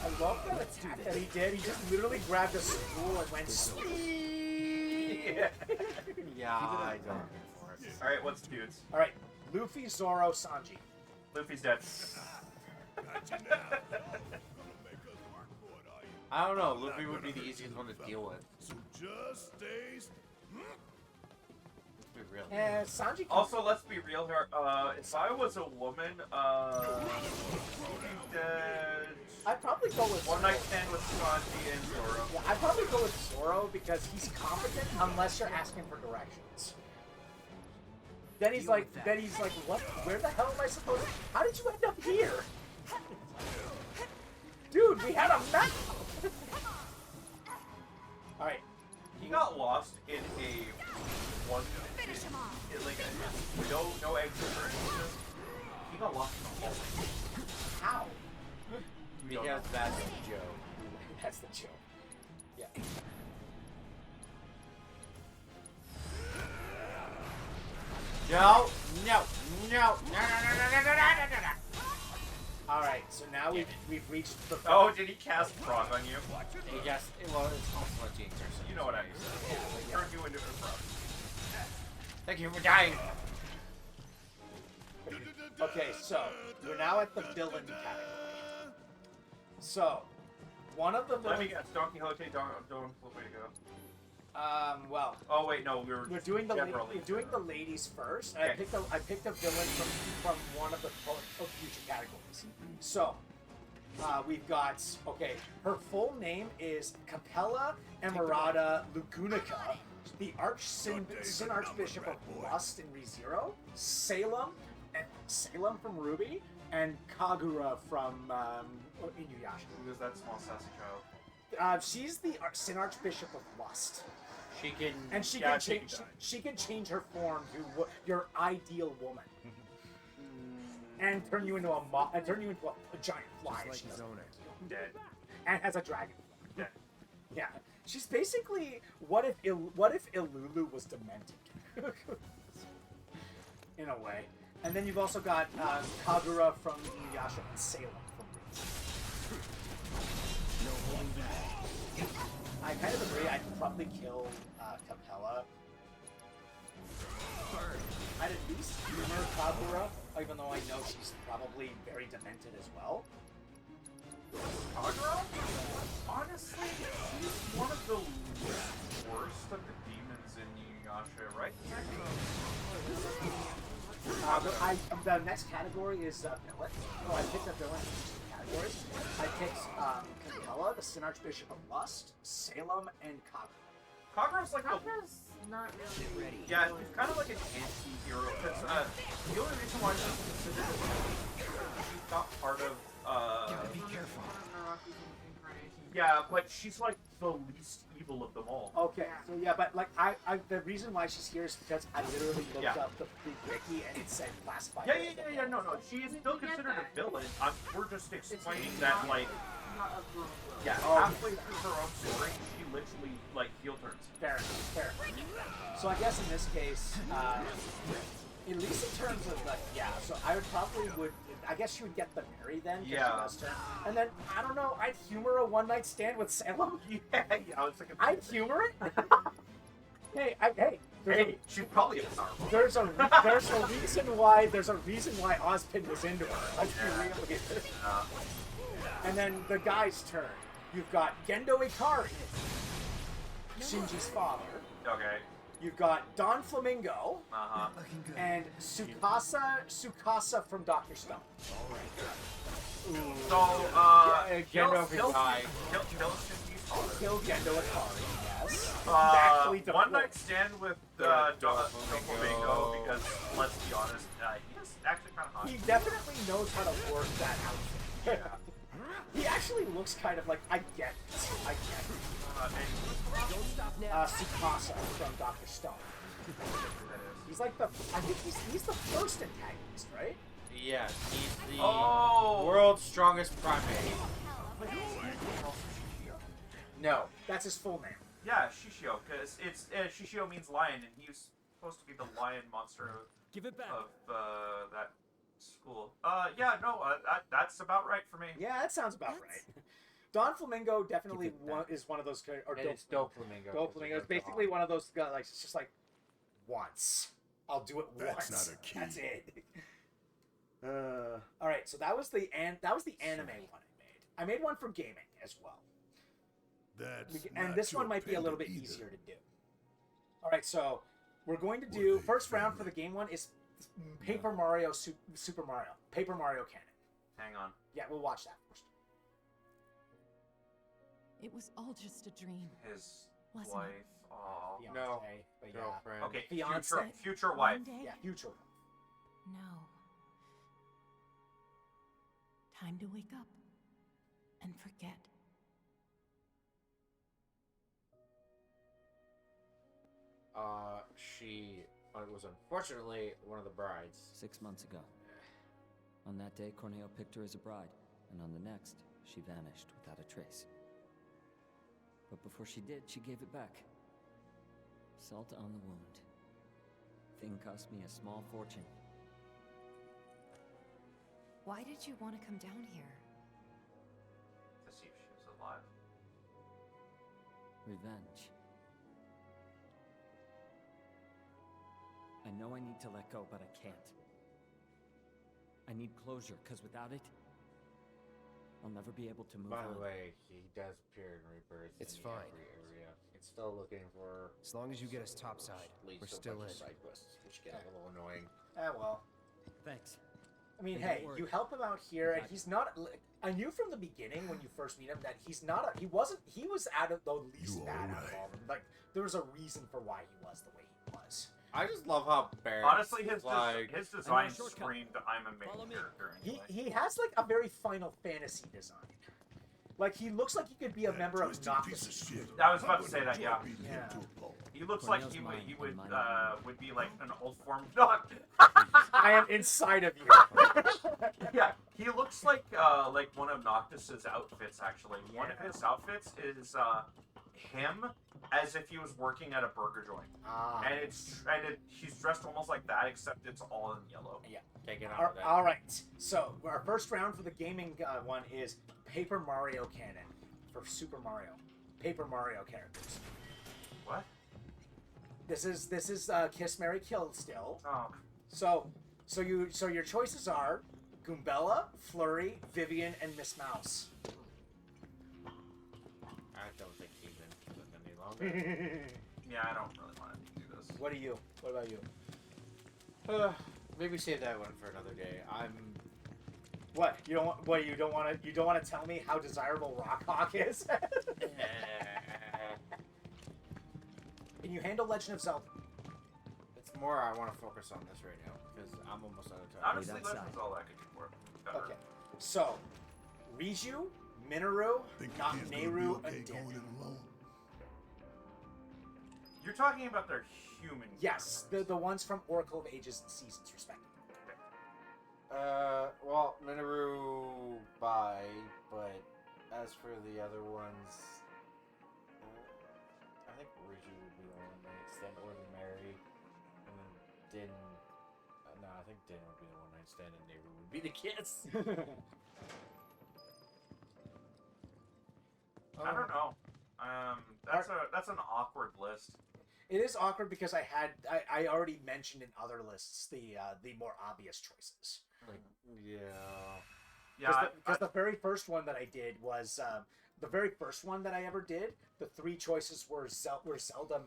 I love that attack that he did. He just literally grabbed a stool and went speed. Yeah, I don't care for it. Alright, what's dudes? Alright, Luffy, Zoro, Sanji. Luffy's dead. I don't know. Luffy would be the easiest one to deal with. So just stay. Let's be real. And Sanji. Also, let's be real here. If I was a woman, dead. I'd probably go with One Night Stand with Sanji and Zoro. Yeah, I'd probably go with Zoro because he's competent unless you're asking for directions. Then he's like, what? Where the hell am I supposed to? How did you end up here? Dude, we had a map! Alright. He got lost in a one, like no exit or anything. He got lost in a hole. How? Because that's the joke. That's the joke. Yeah. No. Alright, so now we've reached the... Oh, did he cast frog on you? Yes. Well, it's also a jinx or something. You know what I mean. He turned you into a frog. Thank you for dying. Okay, so we're now at the villain category. So, one of the Let me villains... guess. Don Quixote, don't flip way to go. Well... Oh, wait, no, we're doing the generally... we're doing the ladies first. Okay. I picked a villain from one of the future categories. So, we've got... Okay, her full name is Capella Emerata Lugunica, the Sin Archbishop of Lust in ReZero, Salem from Ruby, and Kagura from Inuyasha. Who is that small sassy child? She's the Sin Archbishop of Lust. She can... And she can change her form to your ideal woman. And turn you into a giant fly. Just like his owner. Dead. And has a dragon. Dead. Yeah. She's basically what if Ilulu was demented? In a way. And then you've also got Kagura from Inuyasha and Salem from Rin. No holding back. I kind of agree. I'd probably kill Capella. I'd at least humor Kagura, even though I know she's probably very demented as well. Kagura? Honestly, she's one of the worst of the demons in Inuyasha, right? The next category is villain. Oh, I picked a villain in each of the categories. I picked Capella, the Sin Archbishop of Lust, Salem, and Kagura. Kagura's like Kagura's not really... Yeah, she's kind of like an anti-hero. Because the only reason why she's considered a villain is she's not part of... Gotta be careful. Yeah, but she's like the least evil of them all. Okay, so yeah, but like the reason why she's here is because I literally looked up the wiki and it said classified. Yeah. No. She is still considered a villain. We're just explaining that, like, halfway through her own story, she literally like heel turns. Fair enough. So I guess in this case, at least in terms of like, so I I guess she would get the Mary then. She does turn. And then I don't know. I'd humor a one night stand with Salem. I'd humor it. Hey, she's probably a powerful. There's a reason why Ozpin was into her. Let's be real here. And then the guy's turn. You've got Gendo Ikari, Shinji's father. Okay. You've got Don Flamingo. And Tsukasa from Dr. Stone. So, Gendo Ikari. Kill Gendo Ikari, yes. One night stand with Don Flamingo, because let's be honest, he's actually kind of hot. He definitely knows how to work that outfit. He actually looks kind of like, I get it. Tsukasa from Dr. Stone. He's like I think he's the first antagonist, right? Yeah, he's the world's strongest primate. No. That's his full name. Yeah, Shishio, because it's Shishio means lion, and he's supposed to be the lion monster of that school. That's about right for me. Yeah, that sounds about right. Don Flamingo definitely is one of those characters. It's Doflamingo. Doflamingo is basically one of those guys. Like, it's just like once. I'll do it once. That's not a key. That's it. All right, so that was the anime one I made one for gaming as well. And this one might be a little bit easier to do. All right, so we're going to do first round for the game one is Paper Mario Super Mario Paper Mario Canon. Hang on. Yeah, we'll watch that first. It was all just a dream. His Wasn't wife. it? Oh. No. But Girlfriend. Okay, fiance. Future wife. One day? Yeah, future. No. Time to wake up and forget. She was unfortunately one of the brides. 6 months ago. On that day, Corneo picked her as a bride, and on the next, she vanished without a trace. But before she did, she gave it back. Salt on the wound. Thing cost me a small fortune. Why did you want to come down here? To see if she was alive. Revenge. I know I need to let go, but I can't. I need closure, because without it, I'll never be able to move on. By the way, he does appear in Rebirth. It's in fine. Every area. It's still looking for. As long as you get us topside, we're still in. Side quests, which get a little annoying. Well. Thanks. I mean, And hey, don't worry. you help him out here, and he's not. I knew from the beginning when you first meet him that he's not. He wasn't. He was out of the least bad out of all of them. Like there was a reason for why he was the way he was. I just love how Barrett. Honestly, his like design screamed, "I'm a main character." Anyway. He has like a very Final Fantasy design. Like he looks like he could be a member of Noctis. I was about to say that. Yeah. Yeah. He looks like he would be like an old form dog. I am inside of you. Yeah, he looks like one of Noctis's outfits. Actually, one of his outfits is him as if he was working at a burger joint, and he's dressed almost like that, except it's all in yellow. Yeah, take it out. All right. So our first round for the gaming one is Paper Mario Canon for Super Mario. Paper Mario characters. What? This is Kiss, Marry, Kill still. Oh. So your choices are Goombella, Flurry, Vivian, and Miss Mouse. I don't think he's in this any longer. Yeah, I don't really want to do this. What about you? Maybe save that one for another day. What? You don't want to tell me how desirable Rockhawk is? Can you handle Legend of Zelda? It's more I want to focus on this right now because I'm almost out of time. Honestly, Legend of Zelda I could do more. Better. Okay. So, Riju, Minoru, Nehru, and Din. You're talking about their human. Yes, the ones from Oracle of Ages and Seasons, respectively. Well, Minoru by, but as for the other ones, I think Riju would be the one night stand, or the Mary, and then Din. No, I think Din would be the one night stand, and Nehru would be the kiss. I don't know. That's an awkward list. It is awkward because I already mentioned in other lists the more obvious choices. Like, yeah. Because the very first one that I did was the very first one that I ever did. The three choices were Zelda,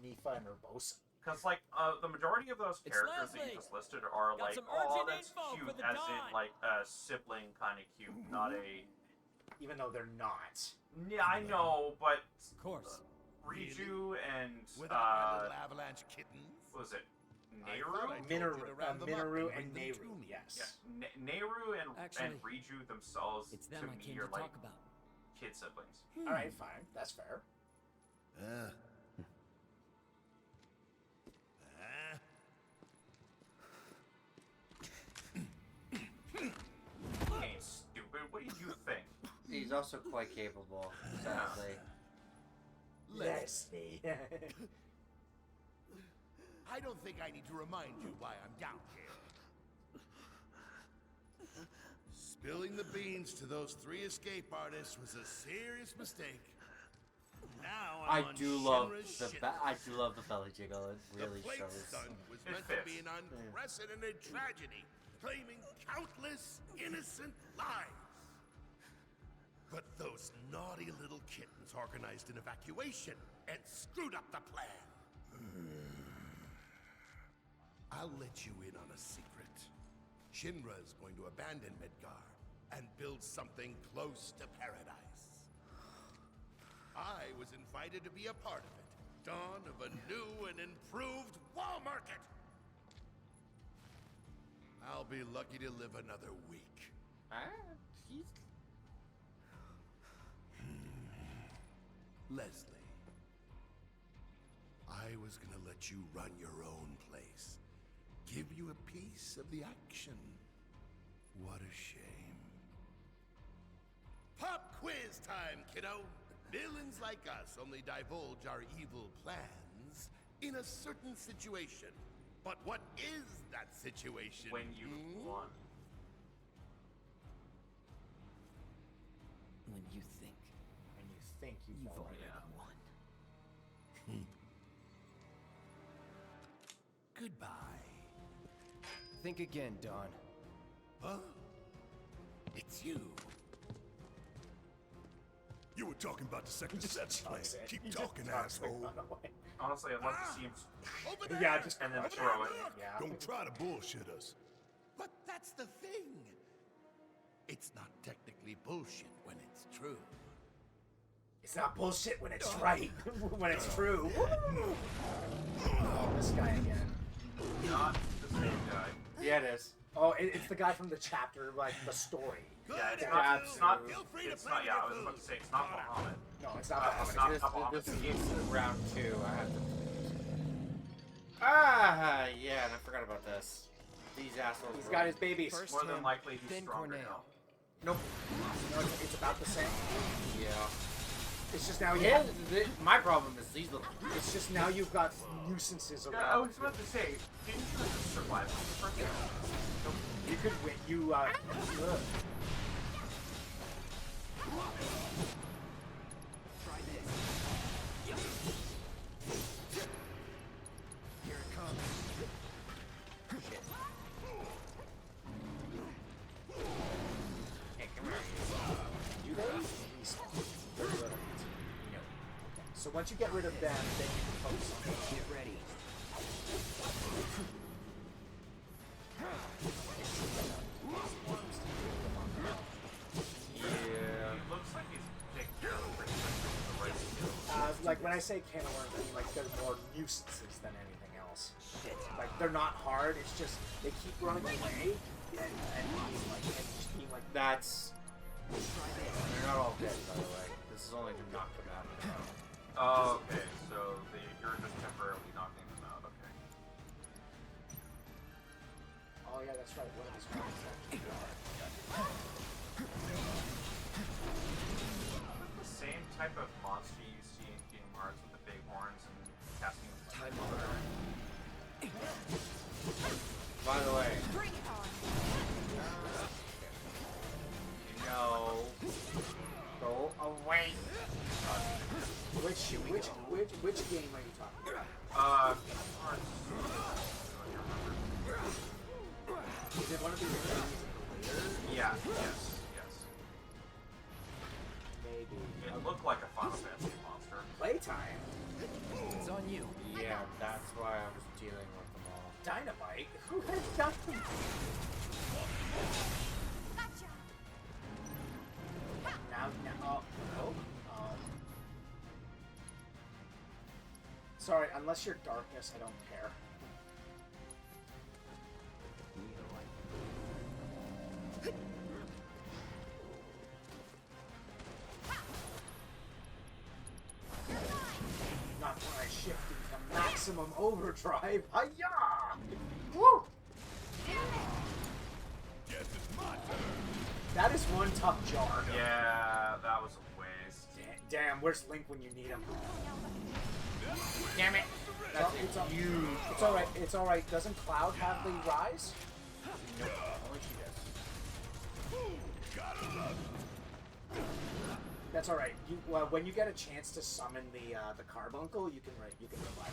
Mipha, and Urbosa. Because like the majority of those characters that you just listed are like, oh, that's cute, as in like a sibling kind of cute, not a. Even though they're not. Yeah, I know, but of course. Riju and avalanche kittens. What was it? Nehru? Minoru and Nehru, yes. Yeah. Nehru and Riju themselves, it's them to I me, came are to like talk about. kid siblings. Alright, fine. That's fair. Hey, stupid. What do you think? He's also quite capable, sadly. Leslie. I don't think I need to remind you why I'm down here. Spilling the beans to those 3 escape artists was a serious mistake. Now I I'm do on love Shinra's the I do love the belly jiggle. It really the Plate shows. Stunt was meant to be an unprecedented tragedy, claiming countless innocent lives. But those naughty little kittens organized an evacuation and screwed up the plan. I'll let you in on a secret. Shinra is going to abandon Midgar and build something close to paradise. I was invited to be a part of it. Dawn of a new and improved wall market. I'll be lucky to live another week. Leslie, I was gonna let you run your own place. Give you a piece of the action. What a shame. Pop quiz time, kiddo! Villains like us only divulge our evil plans in a certain situation. But what is that situation? When you won. When you think. When you think you've already won. Goodbye. Think again, Dawn. Huh? It's you. You were talking about the second set plan. Keep talking, asshole. Honestly, I'd love to see him. Yeah, just and then throw it. Yeah. Don't try to bullshit us. But that's the thing. It's not technically bullshit when it's true. It's not bullshit when it's right. When it's true. Oh, this guy again. Not the same guy. Yeah, it is. Oh, it's the guy from the chapter, like the story. Yeah, it's Yeah, not. It's not. Feel free to It's play not. Yeah, I was your about to say it's not Muhammad. No, it's not It's Muhammad. not This Muhammad. is round 2. I have to. Yeah, and I forgot about this. These assholes. He's got his babies. First More than him, likely, he's then stronger Corneo. now. Nope. No, it's about the same. Yeah. It's just now you Yeah, have, my problem is these little. it's just now you've got nuisances Yeah, I around. was about to say, didn't you just survive the first round? You could win. You ugh. Try this. Here it comes. Shit. Hey, come here. Do they? Get rid of it. No. So once you get rid of them, then you can focus on it. Get ready. Yeah. He looks like he's taking care of pretty much the right skills. Like when I say can of worms, I mean like they're more nuisances than anything else. Like they're not hard. It's just they keep running away and being like That's. They're not all dead, by the way. This is only to knock them out. Oh, okay, so you're just temporarily yeah, that's right. One of his friends. The same type of monster you see in Kingdom Hearts with the big horns and casting time over. By the way, Bring it on. no, go away. Which game are you talking about? Kingdom Hearts. Is it one of the games later? Yeah. Yes. Maybe. It looked like a Final Fantasy monster. Playtime. It's on you. Yeah, that's why I was dealing with them all. Dynamite. Who has dynamite? Gotcha. Now. Oh. Sorry, unless you're darkness, I don't care. Not when I shift into maximum overdrive. Hi-ya! Woo! That is one tough jar. Yeah, that was a waste. Damn, where's Link when you need him? Damn it! That's It's alright, it's alright. Doesn't Cloud have the rise? Nope, only she does. That's alright. You when you get a chance to summon the carbuncle, you can revive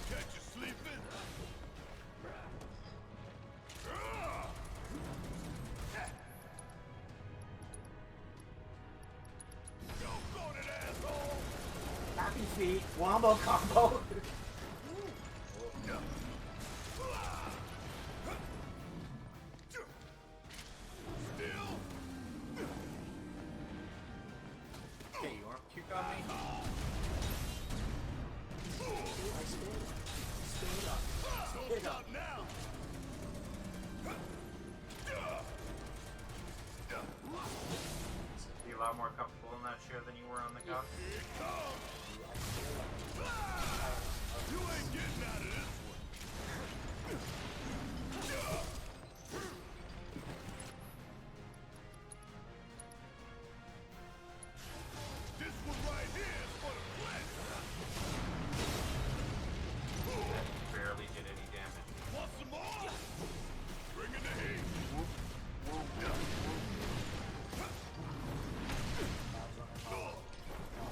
Catch you sleeping. Happy feet, wombo combo. Okay, you want to puke on me? Stand up. Now. Be a lot more comfortable in that chair than you were on the couch. You ain't getting out of this one. This one right here is for the flesh. Barely did any damage. Want some more? Bring in the heat.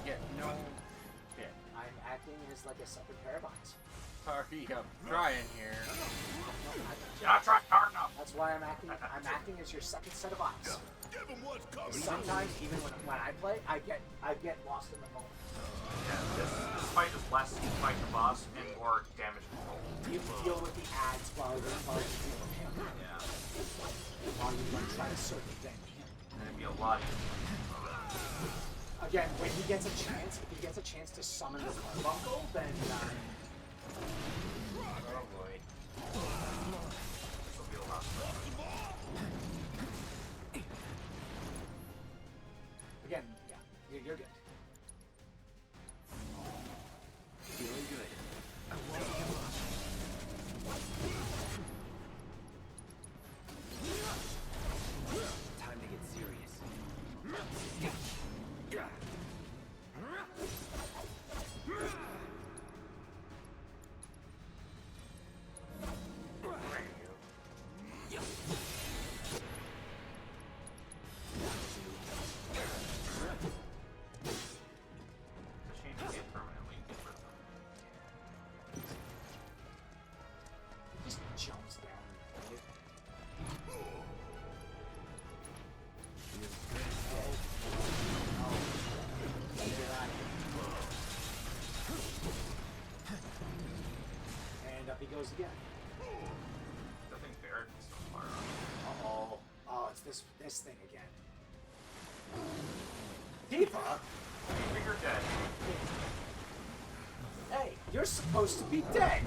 Yeah, no. Yeah. I'm acting as like a separate pair of eyes. Sorry, I'm trying here. You're not trying hard enough. That's why I'm acting as your second set of eyes. Give him what's coming. Sometimes even when I play, I get lost in the moment. Yeah, this fight is less fight the boss and more damage control. You deal with the ads while you deal with him. Yeah. While you try to circumvent him. And it'd be a lot easier. Again, when he gets a chance, if he gets a chance to summon the carbuncle, then Oh boy. This will be a lot better. again, yeah, you're good. Feeling good. Time to get serious. Machine to get permanently get rid of them. Just jumps down. And up he goes again. I think Barrett can still fire on it. Oh, it's this thing again. Tifa! You're dead. Hey, you're supposed to be dead!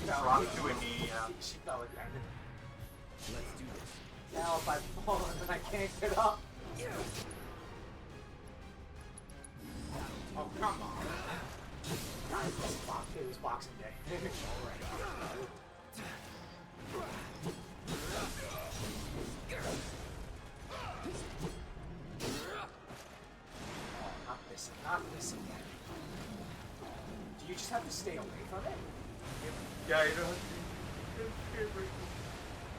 Dropped to a knee, yeah. She fell again. Let's do this. Now if I fall and then I can't get up. Oh, come on. Guys, it was Boxing Day. Not this again. Do you just have to stay away from it? Yeah, you don't have to.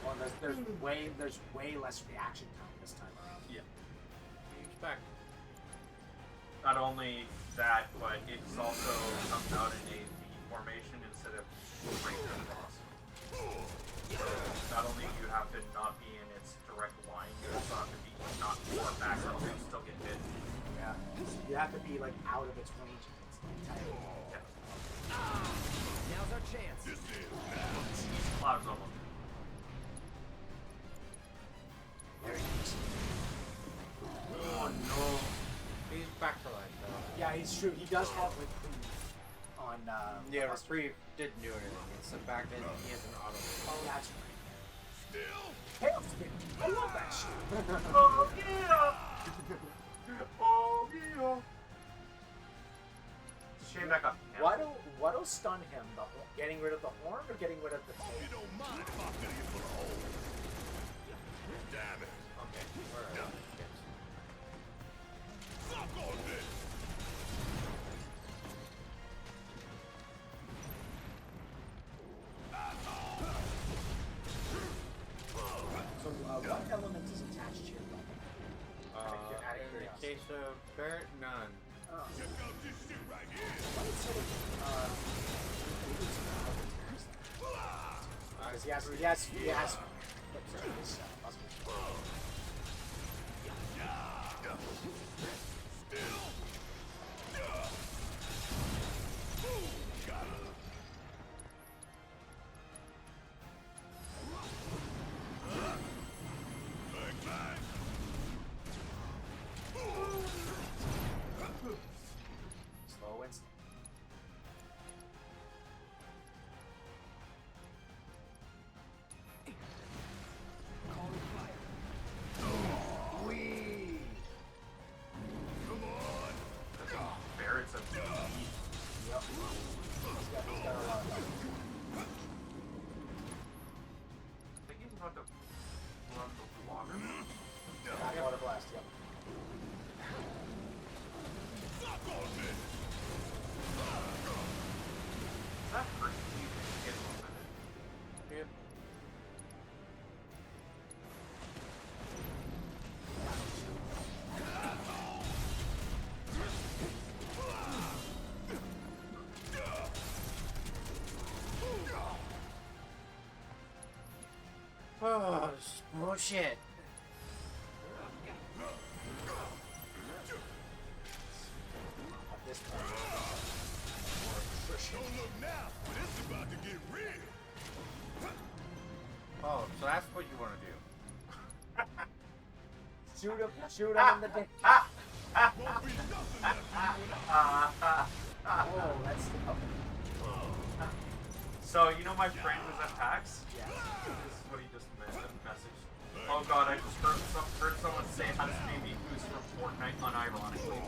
Well, there's way less reaction time this time around. Yeah. What do you expect? Not only that, but it's also comes out in a V formation instead of straight across. So not only do you have to not be in its direct line, you also have to be not far back or else you'll still get hit. Yeah. You have to be like out of its range. Yeah. Now's our chance. Clouds almost. There he is. Oh no. He's back to life, though. Yeah, he's true. He does have reprieve on. Yeah, Buster. Reprieve didn't do anything. It's the fact that he has an auto. Oh, that's right. Tailspin. I love that shit. Oh yeah. Oh yeah. Shame that got canceled. What'll stun him? Getting rid of the horn or getting rid of the tail? You don't mind if I fill you full of holes. Damn it. Okay, we're out. Suck on this. So, what element is attached to your weapon? Out of In the curiosity. case of Barrett, none. Oh. Check out this shit right here. What is it? Because he has hips on his muscles. Slow instinct. Barrett's a beast. Yep. He's got a lot of I think he's about to run the water. water blast, yep. Is that perceived as hit movement? Yep. Oh, this is bullshit. At this point. Don't look now, but it's about to get real. Oh, so that's what you want to do. Shoot him in the dick. Won't be nothing left for you and Oh, that's So, you know my friend who's at PAX? Yeah. This is what he just messaged. Oh god, I just heard someone say how to baby who's from Fortnite unironically.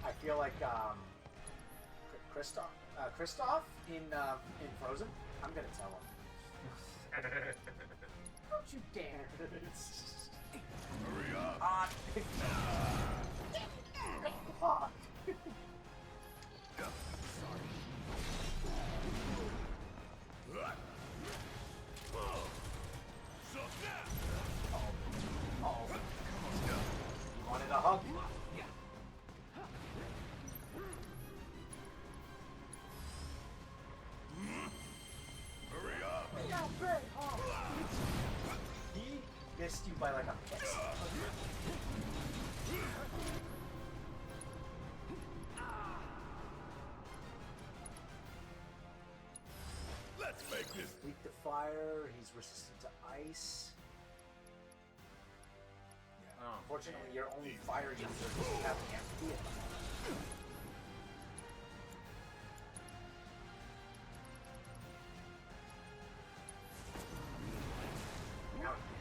I feel like Kristoff in Frozen. I'm gonna tell him. Don't you dare! hurry up. Fuck. Oh. You wanted a hug? Hurry up. He missed you by like a piss. Let's make this. Weak to fire. He's resistant to ice. Oh. Unfortunately, your only fire user doesn't have the MP at the moment.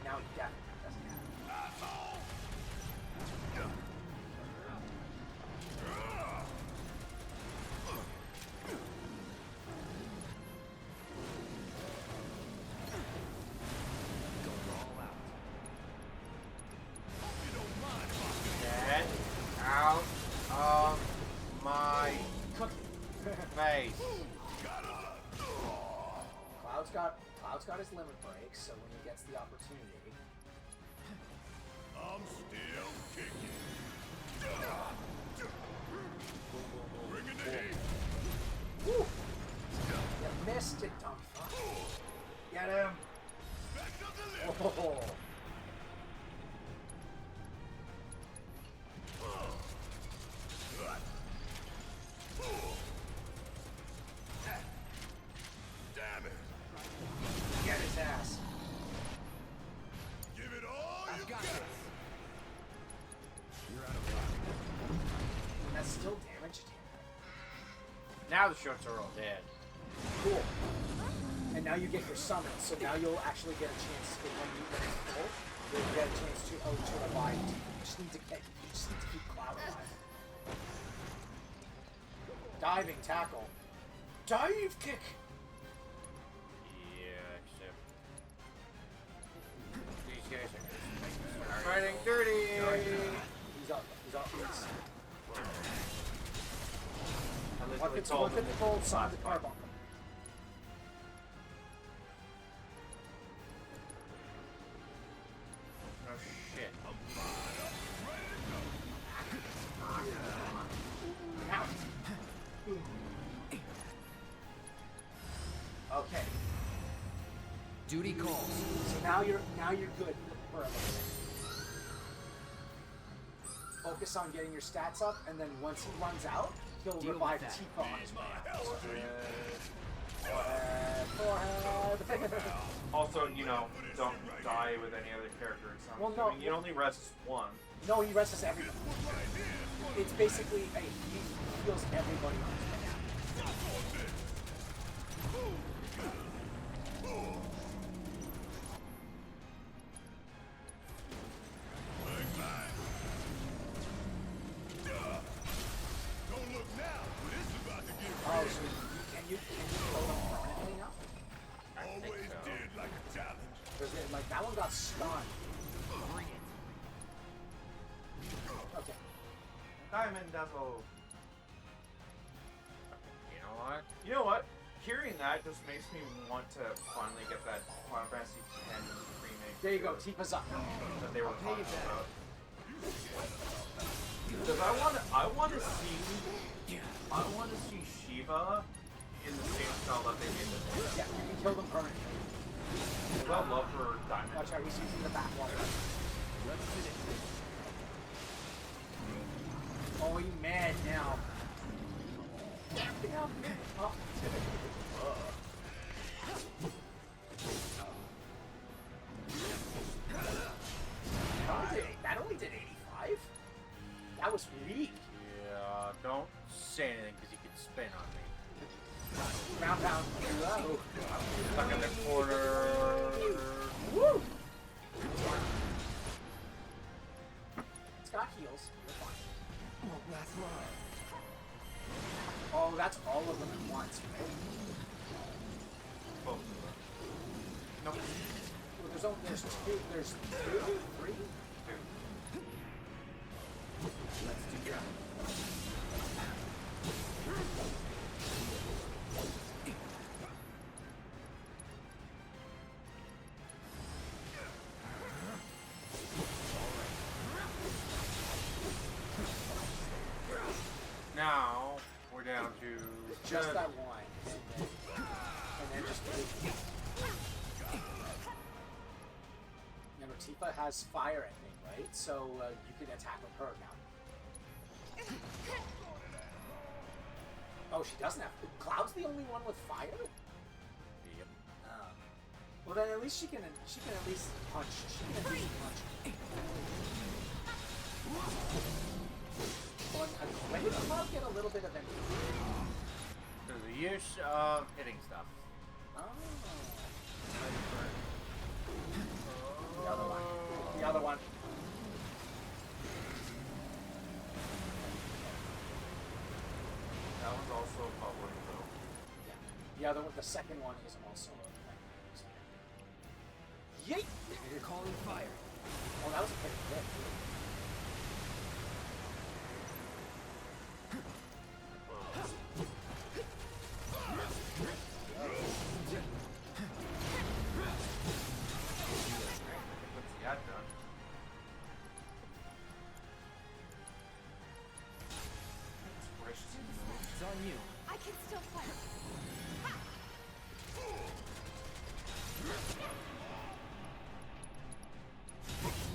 Now he definitely doesn't have it. Get out of my face. Cloud's got his limit break, so when he gets the opportunity. I'm still kicking. Bringing the heat. Woo! You missed it, dumb fuck. Get him! Oh. Damn it! Get his ass. Give it all you got. You're out of luck. And that's still damaged him. Now the shorts are all dead. Cool. And now you get your summon, so now you'll actually get a chance to, when it's full, you'll get a chance to revive. You just need to keep Cloud alive. Diving tackle. Dive kick! Yeah, except these guys are just fighting dirty. He's up. I literally told Look at the gold side of the carbon. Oh shit. Okay. Duty calls. So now you're good for a little bit. Focus on getting your stats up, and then once he runs out, he'll revive Tifa on his way out. Forehead. Also, you know, don't die with any other character. It sounds Well, no. I mean, you only rest one. No, he rests everybody. It's basically he heals everybody on his way out. Don't look now, but it's about to get Oh, real. so can you kill them permanently now? Always did like a challenge. Because like that one got stunned. Okay. Diamond Dazzle. You know what? Hearing that just makes me want to finally get that Final Fantasy X remake. There you go. Tifa's up. That they were talking about. Because I want to see Shiva in the same style that they did this. Yeah, you can kill them permanently. I love her diamond. Watch out, he's using the backwater. Oh, you mad now? Oh. That only did 85? That was weak. Yeah, don't say anything because he can spin on me. Round pound. Whoa. Stuck in the corner. Woo! It's got heals. You're fine. Oh, that's all of them at once, right? Both. Nope. Well, there's two, there's three? Let's do that. Now we're down to Just that one. And then just remember, Tifa has fire, I think, right? So you can attack with her now. Oh, she doesn't have. Cloud's the only one with fire. Yep. Well, then at least she can at least punch. She can at least punch. When did Cloud get a little bit of MP? Through the use of hitting stuff. Oh. The other one. The other one. That one's also bubbling though. Yeah. The other one, the second one is also. Yeet! Calling fire. Oh, that was a pretty hit. What's the ad done? Gracious, he moved. It's on you. I can still fight.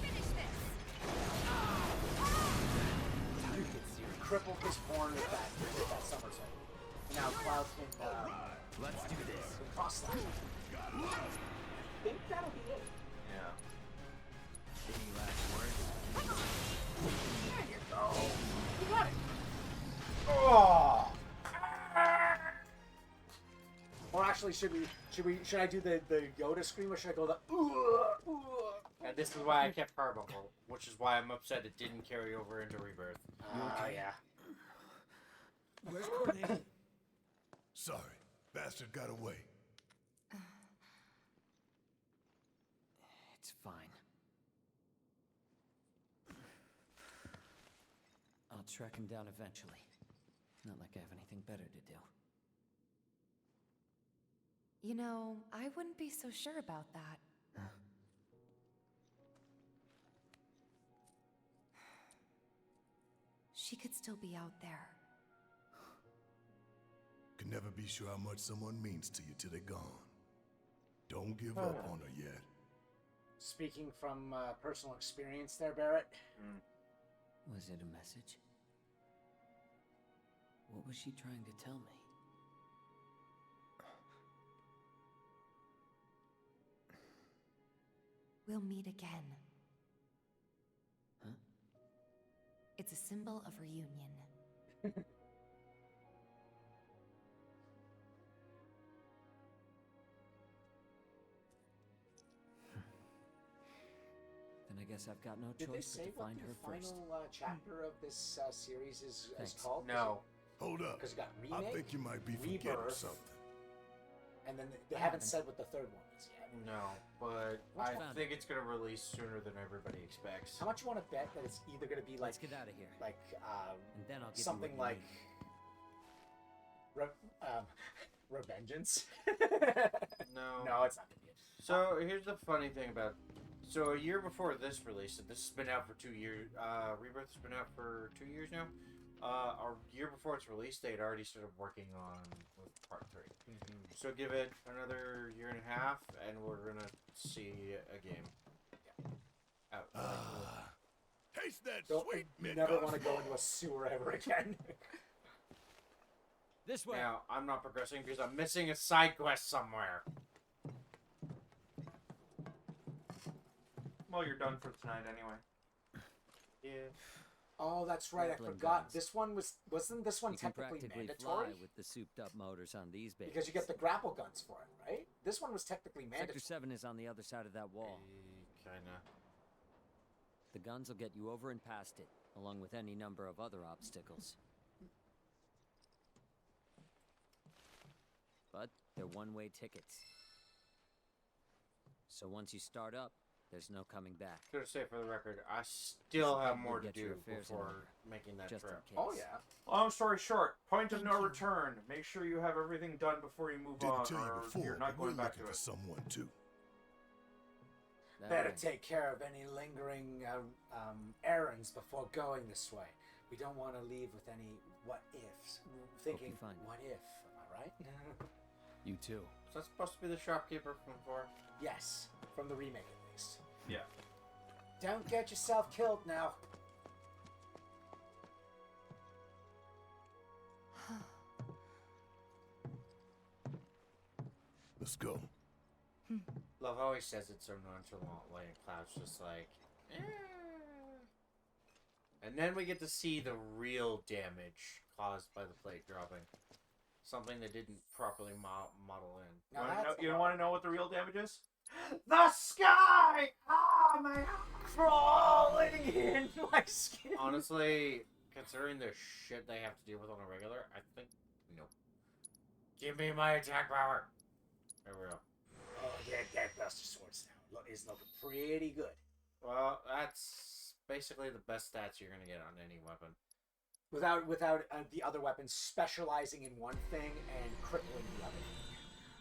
Finish this. Crippled his horn with that somersault. Now Cloud can Let's do this. cross that. I think that'll be it. Yeah. Any last words? There you go. You got it. Oh! Or actually, should I do the Yoda scream, or should I go the And this is why I kept Carbuncle, which is why I'm upset it didn't carry over into Rebirth. Yeah. Where's Cornelia? Sorry, bastard got away. It's fine. I'll track him down eventually. Not like I have anything better to do. You know, I wouldn't be so sure about that. She could still be out there. Can never be sure how much someone means to you till they're gone. Don't give up on her yet. Speaking from personal experience there, Barrett. Was it a message? What was she trying to tell me? We'll meet again. Huh? It's a symbol of reunion. Then I guess I've got no Did they choice say but to what find the her first. final chapter of this series is Thanks. called? No. Hold up. Because you got I remake, think you might be forgetting Rebirth, something. and then they haven't said what the third one is yet. No, but What's I found? think it's gonna release sooner than everybody expects. How much you want to bet that it's either going to be like Let's get out of here. like And then I'll give something you what you like need. Revengeance? No. No, it's not going to be it. So here's the funny thing about. So a year before this release, and this has been out for 2 years. Rebirth's been out for 2 years now. A year before its release, they had already started working on with part 3. So give it another year and a half, and we're gonna see a game. Out. Taste that Don't sweet never midgard want to go fog. into a sewer ever again. This way. Now I'm not progressing because I'm missing a side quest somewhere. Well, you're done for tonight anyway. Yeah. Oh, that's right. I Grappling forgot. guns. This one wasn't this one You can technically practically mandatory? fly with the souped-up motors on these babies. Because you get the grapple guns for it, right? This one was technically mandatory. Sector 7 is on the other side of that wall. Kinda. The guns will get you over and past it, along with any number of other obstacles. But they're one-way tickets. So once you start up, there's no coming back. Gonna say for the record, I still have more to Get your do affairs in before order, making that just in trip. case. Oh, yeah. Long story short, point of Thank no you. return. Make sure you have everything done before you move Didn't on, tell you or before, you're not but we're going back looking to for it. someone too. That Better way. take care of any lingering errands before going this way. We don't want to leave with any what ifs. Thinking, find it. what if? Am I right? You too. Is that supposed to be the shopkeeper from before? Yes, from the remake at least. Yeah. Don't get yourself killed now. Let's go. Love always says it so nonchalantly, and Cloud's just like, eh. And then we get to see the real damage caused by the plate dropping. Something they didn't properly model in. You want to know what the real damage is? The sky! Ah, man! Crawling in my skin! Honestly, considering the shit they have to deal with on a regular, I think, nope. Give me my attack power! There we go. Oh, yeah, that Buster Swords now is looking pretty good. Well, that's basically the best stats you're gonna get on any weapon. Without the other weapons specializing in one thing and crippling the other.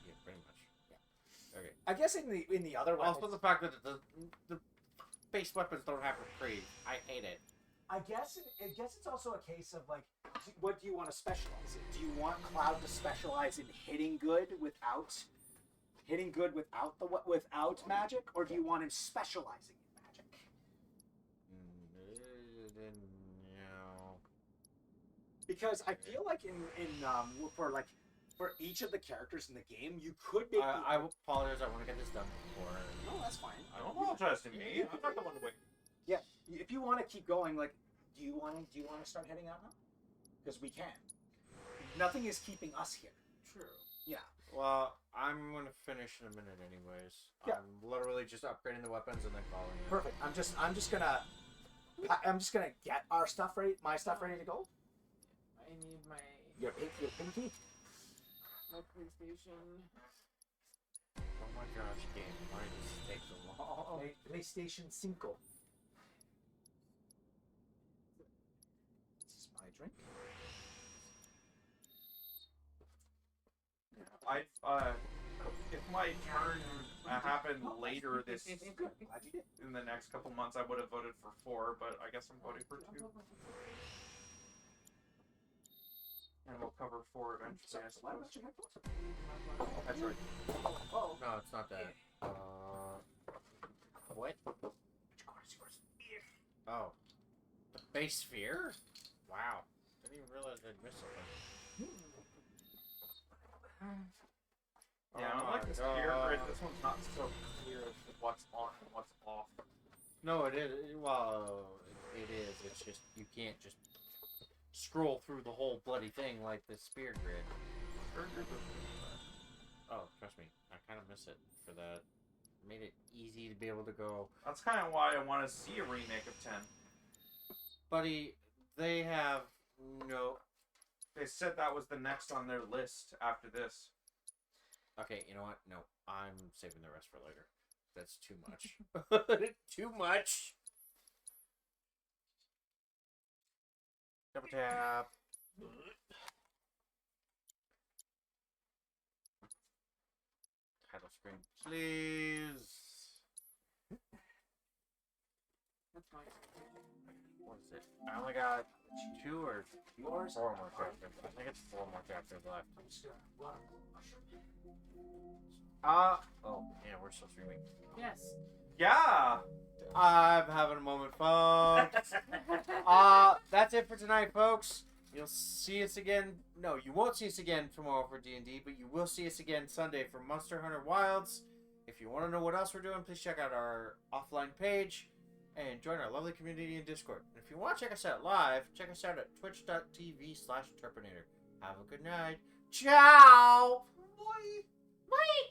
Yeah, pretty much. Yeah. Okay. I guess in the other weapons... Also the fact that the base weapons don't have reprieve. I hate it. I guess it's also a case of like, what do you want to specialize in? Do you want Cloud to specialize in hitting good without magic, or do you want him specializing in magic? No. Because I feel like for each of the characters in the game, you could make. I apologize. I want to get this done before. No, that's fine. I don't apologize to me. I'm not the one to wait. Yeah, if you want to keep going, like, do you want to start heading out now? Because we can. Nothing is keeping us here. True. Yeah. Well, I'm gonna finish in a minute, anyways. Yeah. I'm literally just upgrading the weapons and then following you. Perfect. I'm just gonna get our stuff ready, my stuff ready to go. I need my Your pinky. my PlayStation. Oh my gosh, game! Why does this take so long? PlayStation 5. This is my drink. If my turn happened later in the next couple months, I would have voted for 4, but I guess I'm voting for 2. And we'll cover 4 eventually, I suppose. That's right. Oh. No, it's not that. What? Oh. The base sphere? Wow. Didn't even realize I'd missed something. Yeah, Oh unlike my the spear God. grid, this one's not so clear as to what's on and what's off. No, it is. Well, it is. It's just, you can't just scroll through the whole bloody thing like the spear grid. Oh, trust me. I kind of miss it for that. Made it easy to be able to go. That's kind of why I want to see a remake of 10. Buddy, they have no... They said that was the next on their list after this. Okay, you know what? No, I'm saving the rest for later. That's too much. Too much. Double tap. Title screen, please. That's fine. What is it? I only got 2 or Yours? 4 more chapters. I think it's 4 more chapters left. Oh, yeah, we're still streaming. Yes. Yeah! I'm having a moment, folks. That's it for tonight, folks. You'll see us again. No, you won't see us again tomorrow for D&D, but you will see us again Sunday for Monster Hunter Wilds. If you want to know what else we're doing, please check out our offline page and join our lovely community in Discord. And if you want to check us out live, check us out at twitch.tv/Terpinator. Have a good night. Ciao! Bye! Bye!